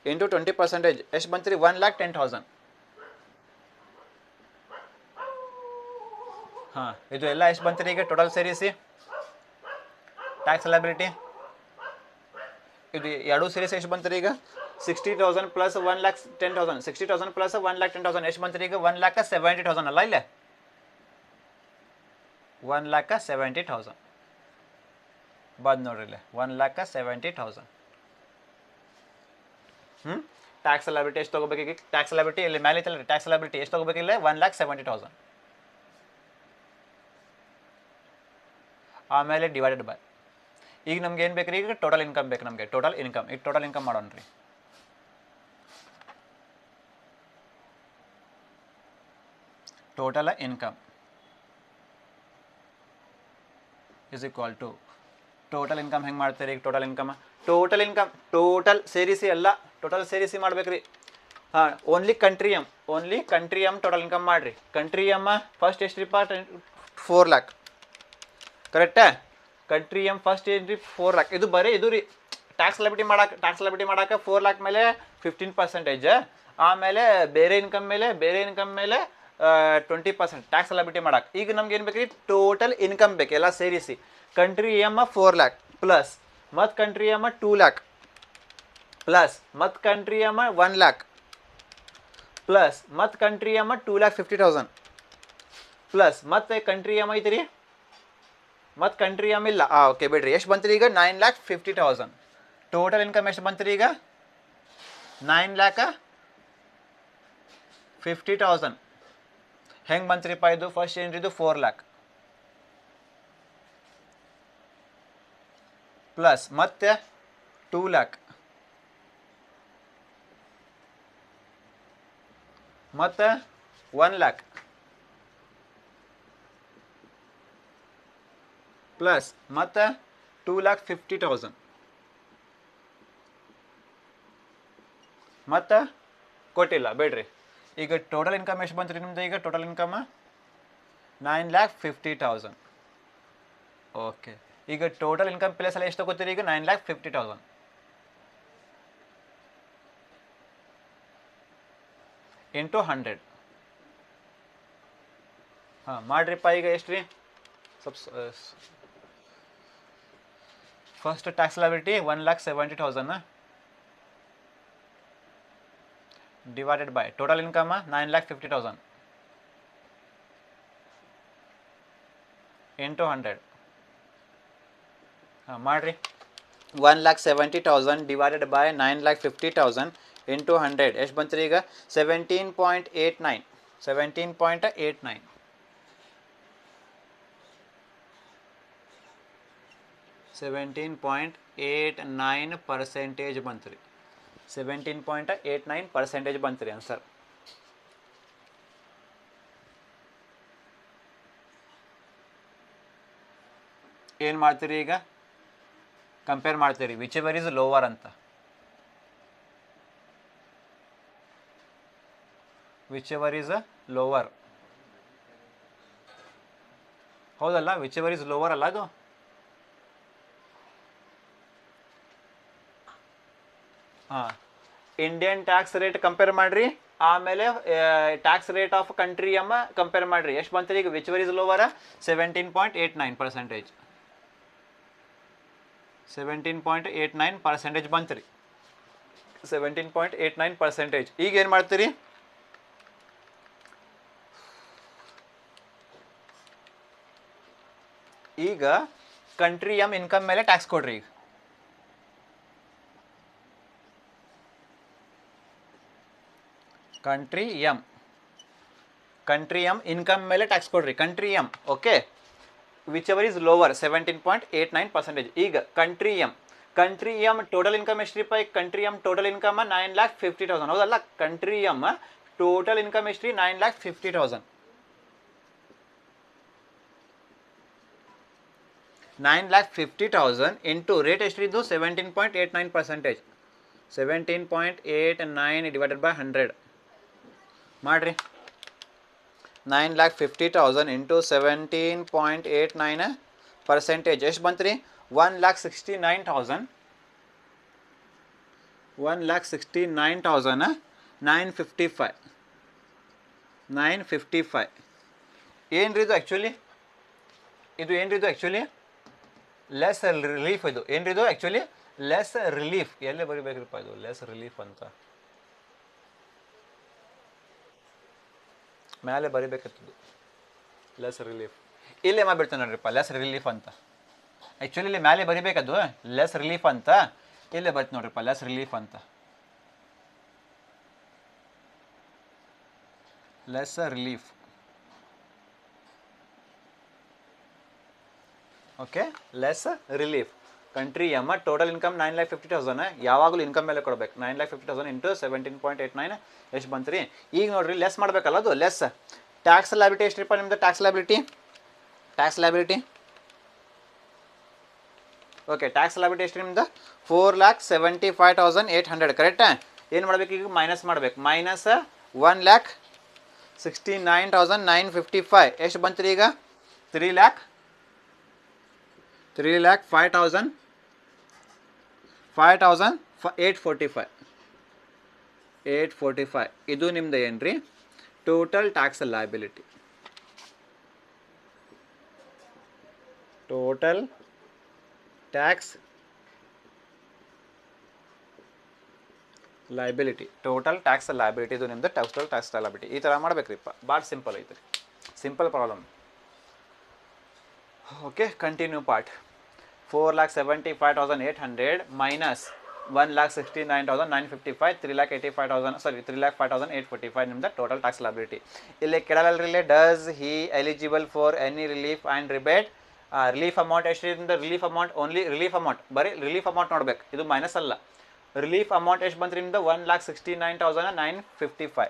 ಇಂಟು 20% ಎಷ್ಟು ಬಂತ್ರಿ 1,10,000 ಹಾಂ ಇದು ಎಲ್ಲ ಎಷ್ಟು ಬಂತ್ರಿ ಈಗ ಟೋಟಲ್ ಸೇರಿಸಿ ಟ್ಯಾಕ್ಸ್ ಲಯಬಿಲಿಟಿ ಇದು ಎರಡು ಸೇರಿಸಿ ಎಷ್ಟು ಬಂತ್ರಿ ಈಗ 60,000 ಪ್ಲಸ್ 1,10,000 60,000 ಪ್ಲಸ್ 1,10,000 ಎಷ್ಟು ಬಂತ್ರಿ ಈಗ 1,70,000 ಅಲ್ಲ ಇಲ್ಲೇ 1,70,000 ಬಂದು ನೋಡ್ರಿ ಇಲ್ಲೇ 1,70,000 ಟ್ಯಾಕ್ಸ್ ಲಯಬಿಲಿಟಿ ಎಷ್ಟು ತೊಗೋಬೇಕೀಗ ಟ್ಯಾಕ್ಸ್ ಲಯಬಿಲಿಟಿ ಇಲ್ಲಿ ಮೇಲೆ ಐತಲ್ಲ ರೀ ಟ್ಯಾಕ್ಸ್ ಲಯಬಿಲಿಟಿ ಎಷ್ಟು ತೊಗೋಬೇಕಿಲ್ಲ 1,70,000 ಆಮೇಲೆ ಡಿವೈಡೆಡ್ ಬೈ ಈಗ ನಮ್ಗೆ ಏನು ಬೇಕು ರೀ ಈಗ ಟೋಟಲ್ ಇನ್ಕಮ್ ಬೇಕು ನಮಗೆ ಟೋಟಲ್ ಇನ್ಕಮ್ ಈಗ ಟೋಟಲ್ ಇನ್ಕಮ್ ಮಾಡೋಣ ರೀ total income is equal to total income ಹೆಂಗೆ ಮಾಡ್ತೀರಿ ಈಗ ಟೋಟಲ್ ಇನ್ಕಮ್ ಟೋಟಲ್ ಸೇರಿಸಿ ಎಲ್ಲ ಟೋಟಲ್ ಸೇರಿಸಿ ಮಾಡ್ಬೇಕು ರೀ ಹಾಂ only country M total income ಮಾಡಿರಿ. ಕಂಟ್ರಿ ಎಮ್ ಫಸ್ಟ್ ಎಷ್ಟು ರೀ 4 ಲ್ಯಾಕ್ ಕರೆಕ್ಟಾ? ಕಂಟ್ರಿ ಎಮ್ ಫಸ್ಟ್ ಏನು ರೀ 4 ಲ್ಯಾಕ್. ಇದು ಬರೀ ಇದು ರೀ ಟ್ಯಾಕ್ಸ್ ಲೈಬಿಲಿಟಿ ಮಾಡಕ್ಕೆ 4 ಲ್ಯಾಕ್ ಮೇಲೆ 15%, ಆಮೇಲೆ ಬೇರೆ ಇನ್ಕಮ್ ಮೇಲೆ 20% ಟ್ಯಾಕ್ಸ್ ಲೈಬಿಲಿಟಿ ಮಾಡಕ್ಕೆ. ಈಗ ನಮ್ಗೆ ಏನು ಬೇಕು ರೀ ಟೋಟಲ್ ಇನ್ಕಮ್ ಬೇಕು ಎಲ್ಲ ಸೇರಿಸಿ. ಕಂಟ್ರಿ ಎಮ್ 4 ಲ್ಯಾಕ್ ಪ್ಲಸ್ ಮತ್ತು ಕಂಟ್ರಿ ಎಮ್ 2 ಲ್ಯಾಕ್ ಪ್ಲಸ್ ಮತ್ತು ಕಂಟ್ರಿ ಎಮ್ 1 ಲ್ಯಾಕ್ ಪ್ಲಸ್ ಮತ್ತು ಕಂಟ್ರಿ ಎಮ್ 2,50,000 ಪ್ಲಸ್ ಮತ್ತೆ ಕಂಟ್ರಿ ಎಮ್ ಐತಿ ರೀ ಮತ್ತು ಕಂಟ್ರಿ ಎಮ್ ಇಲ್ಲ. ಓಕೆ ಬಿಡ್ರಿ. ಎಷ್ಟು ಬಂತು ರೀ ಈಗ 9,50,000. ಟೋಟಲ್ ಇನ್ಕಮ್ ಎಷ್ಟು ಬಂತು ರೀ ಈಗ 9,50,000. ಹೆಂಗೆ ಬಂತ್ರಿಪ್ಪ ಇದು? ಫಸ್ಟ್ ಏನು ಇದು 4 ಲ್ಯಾಕ್ ಪ್ಲಸ್ ಮತ್ತೆ 2 ಲ್ಯಾಕ್ ಮತ್ತು 1 ಲ್ಯಾಕ್ ಪ್ಲಸ್ ಮತ್ತು 2,50,000 ಮತ್ತು ಕೊಟ್ಟಿಲ್ಲ ಬೇಡ್ರಿ. ಈಗ ಟೋಟಲ್ ಇನ್ಕಮ್ ಎಷ್ಟು ಬಂತು ರೀ ನಿಮ್ದು? ಈಗ ಟೋಟಲ್ ಇನ್ಕಮ್ 9,50,000. ಓಕೆ, ಈಗ ಟೋಟಲ್ ಇನ್ಕಮ್ ಪ್ಲೇಸ್ ಎಲ್ಲ ಎಷ್ಟು ತಗೋತೀರಿ ಈಗ? 9,50,000 ಇಂಟು 100. ಹಾಂ ಮಾಡ್ರಿಪ್ಪ. ಈಗ ಎಷ್ಟು ರೀ? First tax liability 1,70,000 divided by total income 9,50,000 into 100. ಹಾಂ ಮಾಡಿರಿ. 1,70,000 ಡಿವೈಡೆಡ್ ಬೈ 9,50,000 ಇಂಟು 100 ಎಷ್ಟು ಬಂತು ರೀ ಈಗ? 17.89. 17.89 17.89% ಬಂತು ರೀ. 17.89% ಬಂತು ರೀ ಆನ್ಸರ್. ಏನು ಮಾಡ್ತೀರಿ ಈಗ? ಕಂಪೇರ್ ಮಾಡ್ತೀರಿ ವಿಚ್ ಎವರ್ ಇಸ್ ಲೋವರ್ ಅಂತ. ವಿಚ್ ಎವರ್ ಇಸ್ ಲೋವರ್, ಹೌದಲ್ಲ? ವಿಚ್ ಎವರ್ ಇಸ್ ಲೋವರ್ ಅಲ್ಲ ಅದು? ಹಾಂ, ಇಂಡಿಯನ್ ಟ್ಯಾಕ್ಸ್ ರೇಟ್ ಕಂಪೇರ್ ಮಾಡಿರಿ, ಆಮೇಲೆ tax rate of country M compare ಮಾಡಿರಿ. ಎಷ್ಟು ಬಂತು ಈಗ? Which ever is lower 17.89%. 17.89% ಬಂತು ರೀ. 17.89%. ಈಗ ಏನು ಮಾಡ್ತೀರಿ? ಈಗ ಕಂಟ್ರಿ ಎಮ್ ಇನ್ಕಮ್ ಮೇಲೆ ಟ್ಯಾಕ್ಸ್ ಕೊಡ್ರಿ. ಈಗ ಕಂಟ್ರಿ ಎಮ್ ಇನ್ಕಮ್ ಮೇಲೆ ಟ್ಯಾಕ್ಸ್ ಕೊಡ್ರಿ. Country M okay, which ever is lower 17.89%. ಈಗ ಕಂಟ್ರಿ ಎಮ್ ಟೋಟಲ್ ಇನ್ಕಮ್ ಎಷ್ಟು ರೀ? ಕಂಟ್ರಿ ಎಮ್ ಟೋಟಲ್ ಇನ್ಕಮ್ 9,50,000 ಹೌದಲ್ಲ? ಕಂಟ್ರಿ ಎಮ್ ಟೋಟಲ್ ಇನ್ಕಮ್ ಎಷ್ಟು ರೀ? 9,50,000. 9,50,000 ಇಂಟು ರೇಟ್ ಎಷ್ಟು ಇದು? 17.89%. 17.89 ಡಿವೈಡೆಡ್ ಬೈ 100 ಮಾಡಿರಿ. 9,50,000 ಇಂಟು 17.89% ಎಷ್ಟು ಬಂತು ರೀ? 1,69,000. 1,69,955. 955 ಏನು ರೀ ಇದು ಆ್ಯಕ್ಚುಲಿ? ಇದು ಏನು ರೀ ಇದು ಆ್ಯಕ್ಚುಲಿ? Less relief. ಇದು ಏನು ರೀ ಇದು ಆ್ಯಕ್ಚುಲಿ? Less relief. ಎಲ್ಲೇ ಬರಿಬೇಕ್ರಿಪ್ಪ ಇದು ಲೆಸ್ ರಿಲೀಫ್ ಅಂತ? ಮೇಲೆ ಬರಿಬೇಕಿತ್ತು ಲೆಸ್ ರಿಲೀಫ್. ಇಲ್ಲೇ ಮಾಡಿಬಿಡ್ತೇನೆ ನೋಡ್ರಿಪ್ಪ ಲೆಸ್ ರಿಲೀಫ್ ಅಂತ. ಆ್ಯಕ್ಚುಲಿ ಇಲ್ಲಿ ಮೇಲೆ ಬರಿಬೇಕದು ಲೆಸ್ ರಿಲೀಫ್ ಅಂತ. ಇಲ್ಲೇ ಬರ್ತೀನಿ ನೋಡ್ರಿಪ್ಪ ಲೆಸ್ ರಿಲೀಫ್ ಅಂತ. Less relief. Okay, less relief. Country M total income 9,50,000 ಯಾವಾಗಲೂ ಇನ್ಕಮ್ ಮೇಲೆ ಕೊಡ್ಬೇಕು. 9,50,000 ಇಂಟು 17.89 ಎಷ್ಟು ಬಂತು ರೀ? ಈಗ ನೋಡಿರಿ ಲೆಸ್ ಮಾಡಬೇಕಲ್ಲ ಅದು ಲೆಸ್. ಟ್ಯಾಕ್ಸ್ ಲೈಬಿಲಿಟಿ ಎಷ್ಟು ರೀಪ್ಪ ನಿಮ್ಮದು? Tax liability okay, tax liability ಎಷ್ಟು ನಿಮ್ಮದು? 4,75,800 ಕರೆಕ್ಟಾ? ಏನು ಮಾಡಬೇಕು ಈಗ ಮೈನಸ್ ಮಾಡಬೇಕು ಮೈನಸ್ 1,69,955 ಎಷ್ಟು ಬಂತು ಈಗ 3,05,845 ಇದು ನಿಮ್ದು ಏನ್ರಿ total tax liability total tax liability ಇದು ನಿಮ್ದು ಟೋಟಲ್ ಟ್ಯಾಕ್ಸ್ ಲಯಬಿಲಿಟಿ ಈ ಥರ ಮಾಡ್ಬೇಕ್ರಿಪ್ಪ ಭಾಳ ಸಿಂಪಲ್ ಐತೆ ರೀ simple problem okay continue part 4,75,800 minus 1,69,955 3,85,000 ನಿಮ್ದು ಟೋಟಲ್ ಟ್ಯಾಕ್ಸ್ ಲಯಬಿಲಿಟಿ ಇಲ್ಲಿ ಕೆಳಗಲ್ರಿಲ್ಲೇ does he eligible for any relief and rebate relief amount ಎಷ್ಟಿದೆ relief amount only relief amount ಬರೀ ರಿಲೀಫ್ ಅಮೌಂಟ್ ನೋಡ್ಬೇಕು ಇದು ಮೈನಸ್ ಅಲ್ಲ ರಿಲೀಫ್ ಅಮೌಂಟ್ ಎಷ್ಟು ಬಂತು ನಿಮ್ದು 1,69,955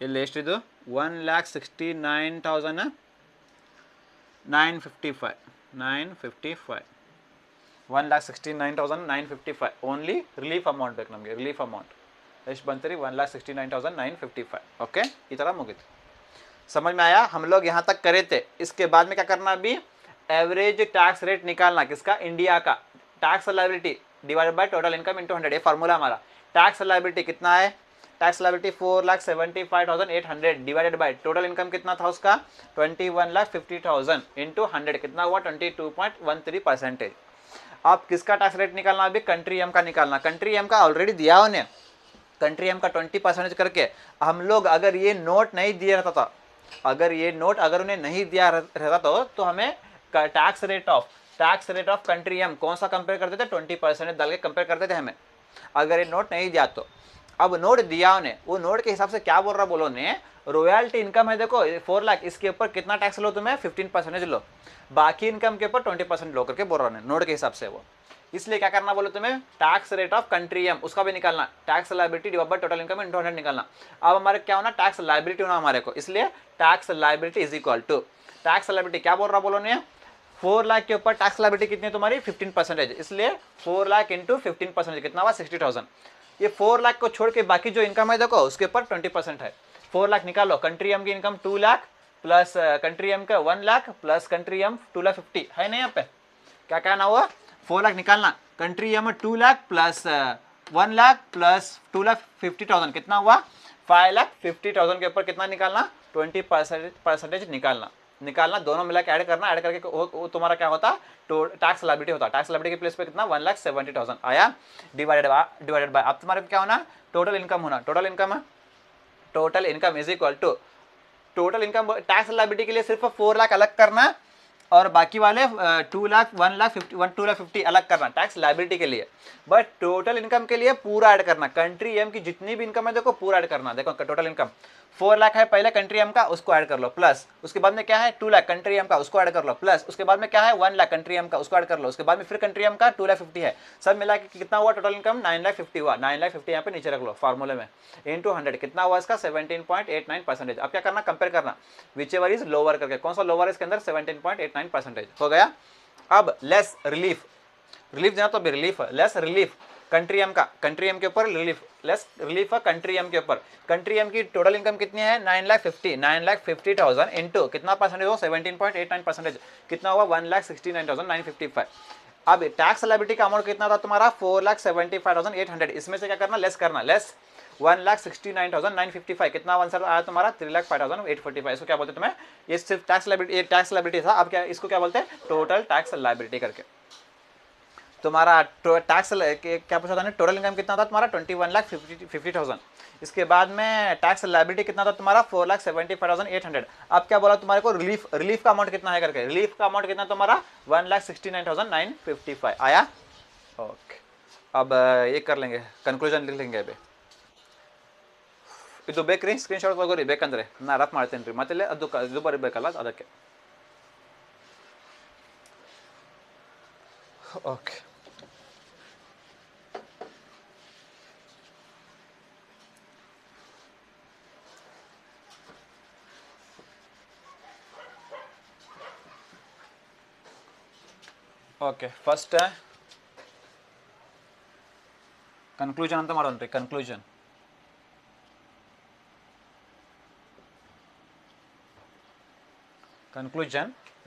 ಇಲ್ಲಿ ಎಷ್ಟಿದು 1,69,955 1,69,955 ಓನ್ಲಿ ರಿಲೀಫ್ ಅಮೌಂಟ್ ಬೇಕು ನಮಗೆ ರಿಲೀಫ್ ಅಮೌಂಟ್ ಎಷ್ಟು ಬಂತು ರೀ 1,69,955 ओके ಈ ಥರ ಮುಗೀತು समझ में आया हम लोग यहाँ तक करे थे इसके बाद में क्या करना अभी एवरेज टैक्स रेट निकालना किसका इंडिया का tax liability divided by total income into 100 ये फार्मूला हमारा टैक्स लायबिलिटी कितना है tax liability 4,75,800 divided by total income कितना था उसका 21,50,000 इंटू 100 कितना हुआ 22.13%। अब किसका टैक्स रेट निकालना अभी कंट्री एम का निकालना कंट्री एम का ऑलरेडी दिया उन्हें कंट्री एम का 20% करके हम लोग अगर ये नोट नहीं दिया रहता था अगर ये नोट अगर उन्हें नहीं दिया रहता तो हमें tax rate of country M कौन सा कंपेयर करते थे 20% डाल के कंपेयर करते थे हमें अगर ये नोट नहीं दिया तो अब नोट दिया उन्हें वो नोट के हिसाब से क्या बोल रहा बोलो ने रॉयल्टी इनकम है देखो 4 लाख इसके ऊपर कितना टैक्स लो तुम्हें 15% लो बाकी इनकम के ऊपर 20% लो करके बोल रहा है नोट के हिसाब से वो इसलिए क्या करना बोलो तुम्हें tax rate of country M उसका भी निकालना tax liability divided by total income into 100 निकालना अब हमारे क्या होना टैक्स लायबिलिटी होना हमारे को इसलिए tax liability is equal to tax liability क्या बोल रहा बोलो ने 4 लाख के ऊपर टैक्स लायबिलिटी कितनी है तुम्हारी 15% इसलिए 4 लाख इंटू 15% कितना हुआ 60,000 ये 4 लाख को छोड़ के बाकी जो इनकम है देखो उसके ऊपर 20% है 4 लाख निकालो कंट्री एम की income 2 lakh plus country M का 1 लाख प्लस कंट्री एम 2,50,000 है ना यहाँ पे क्या कहना हुआ 4 लाख निकालना country M 2 lakh plus 1 lakh plus 2,50,000 कितना हुआ 5,50,000 के ऊपर कितना निकालना 20% निकालना दोनों मिला के ऐड करना ऐड करके वो तुम्हारा क्या होता तो टैक्स लायबिलिटी होता टैक्स लायबिलिटी के प्लेस पे कितना 1,70,000 आया डिवाइडेड बाय अब तुम्हारे क्या होना टोटल इनकम होना total income is equal to total income tax liability के लिए सिर्फ 4 लाख अलग करना और बाकी वाले 2 लाख 1,50,000 अलग करना टैक्स लायबिलिटी के लिए बट टोटल इनकम के लिए पूरा ऐड करना कंट्री एम की जितनी भी इनकम है देखो पूरा ऐड करना देखो टोटल इनकम 4 लाख है पहले कंट्री एम का उसको ऐड कर लो प्लस उसके बाद में क्या है 2 लाख कंट्री एम का उसको ऐड कर लो प्लस उसके बाद में क्या है 1 लाख कंट्री एम का उसको ऐड कर लो उसके बाद में फिर कंट्री एम का 2,50,000 है सब मिला के कितना हुआ टोटल इनकम 9,50,000 हुआ 9,50,000 यहाँ पे नीचे रख लो फार्मूले में इंटू 100 कितना हुआ इसका 17.89%। अब क्या करना कंपेयर करना विच एवर इज लोअर करके कौन सा लोअर इसके अंदर 17.89% हो गया। अब लेस रिलीफ देना तो अभी relief less relief country M के ऊपर लेस रिलीफ है कंट्री एम के ऊपर कंट्री एम की टोटल इनकम कितनी है 9,50,000 इंटू कितना परसेंटेज हो 17.89% कितना हुआ 1,69,955। अब टैक्स लायबिलिटी का अमाउंट कितना था तुम्हारा 4,75,800 इसमें से क्या करना लेस 1,69,955 कितना आंसर आया तुम्हारा 3,05,845 इसको क्या बोलते तुम्हें ये सिर्फ टैक्स लायबिलिटी था अब क्या इसको क्या बोलते हैं टोटल टैक्स लायबिलिटी करके तुम्हारा टैक्स क्या पूछा था टोटल इनकम कितना था तुम्हारा 21,50,000 इसके बाद में टैक्स लायबिलिटी कितना था तुम्हारा 4,75,800। अब क्या बोला तुम्हारे को रिलीफ का अमाउंट कितना है करके रिलीफ का अमाउंट कितना तुम्हारा 1,69,955 आया ओके। अब ये कर लेंगे कंक्लूजन लिख लेंगे अभी ಇದು ಬೇಕ್ರಿ ಸ್ಕ್ರೀನ್ಶಾಟ್ ತಗೋರಿ ಬೇಕಂದ್ರೆ ನಾ ರಫ್ ಮಾಡ್ತೇನೆ ರೀ ಮತ್ತೆ ಅದು ಬರೀಬೇಕಲ್ಲ ಅದಕ್ಕೆ ಓಕೆ ಓಕೆ ಫಸ್ಟ್ ಕನ್ಕ್ಲೂಷನ್ ಅಂತ ಮಾಡೋಣ ರೀ. Conclusion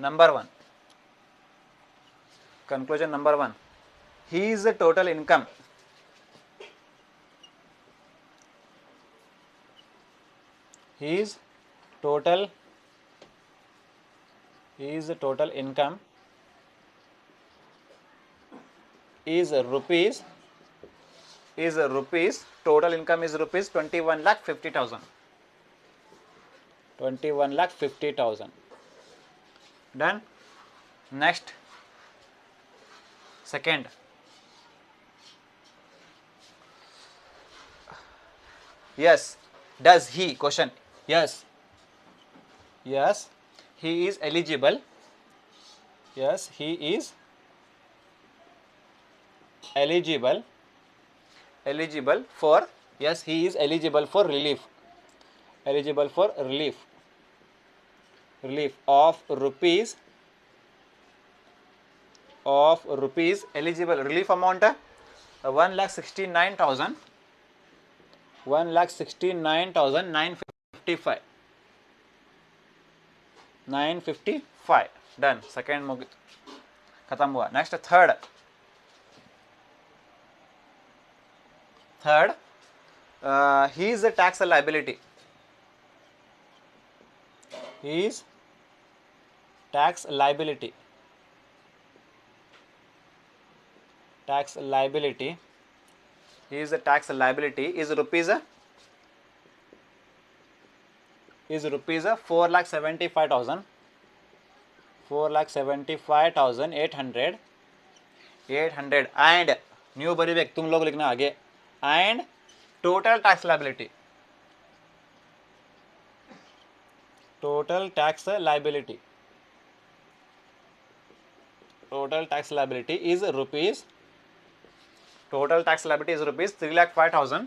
number one. His total income income is rupees total income is rupees 21,50,000. 21,50,000. Done. Next, second, yes, does he, question, yes, he is eligible, for, he is eligible for relief of rupees eligible relief amount 1,69,955. 955. Done. Second ಮುಗಿತು, ಖತಮ್ ಹುआ. Next, third, his tax liability. His tax liability is rupees 4,75,000. 4,75,800 and ನೀವು ಬರೀಬೇಕು, तुम लोग लिखना आगे, and total tax liability is rupees 3,05,000.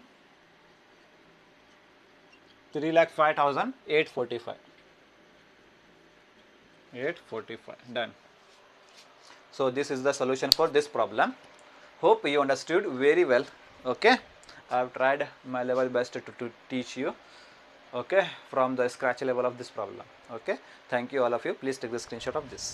3,05,845. Done. So this is the solution for this problem. Hope you understood very well. Okay, I have tried my level best to teach you, okay, from the scratch level of this problem. Okay, thank you all of you. Please take the screenshot of this.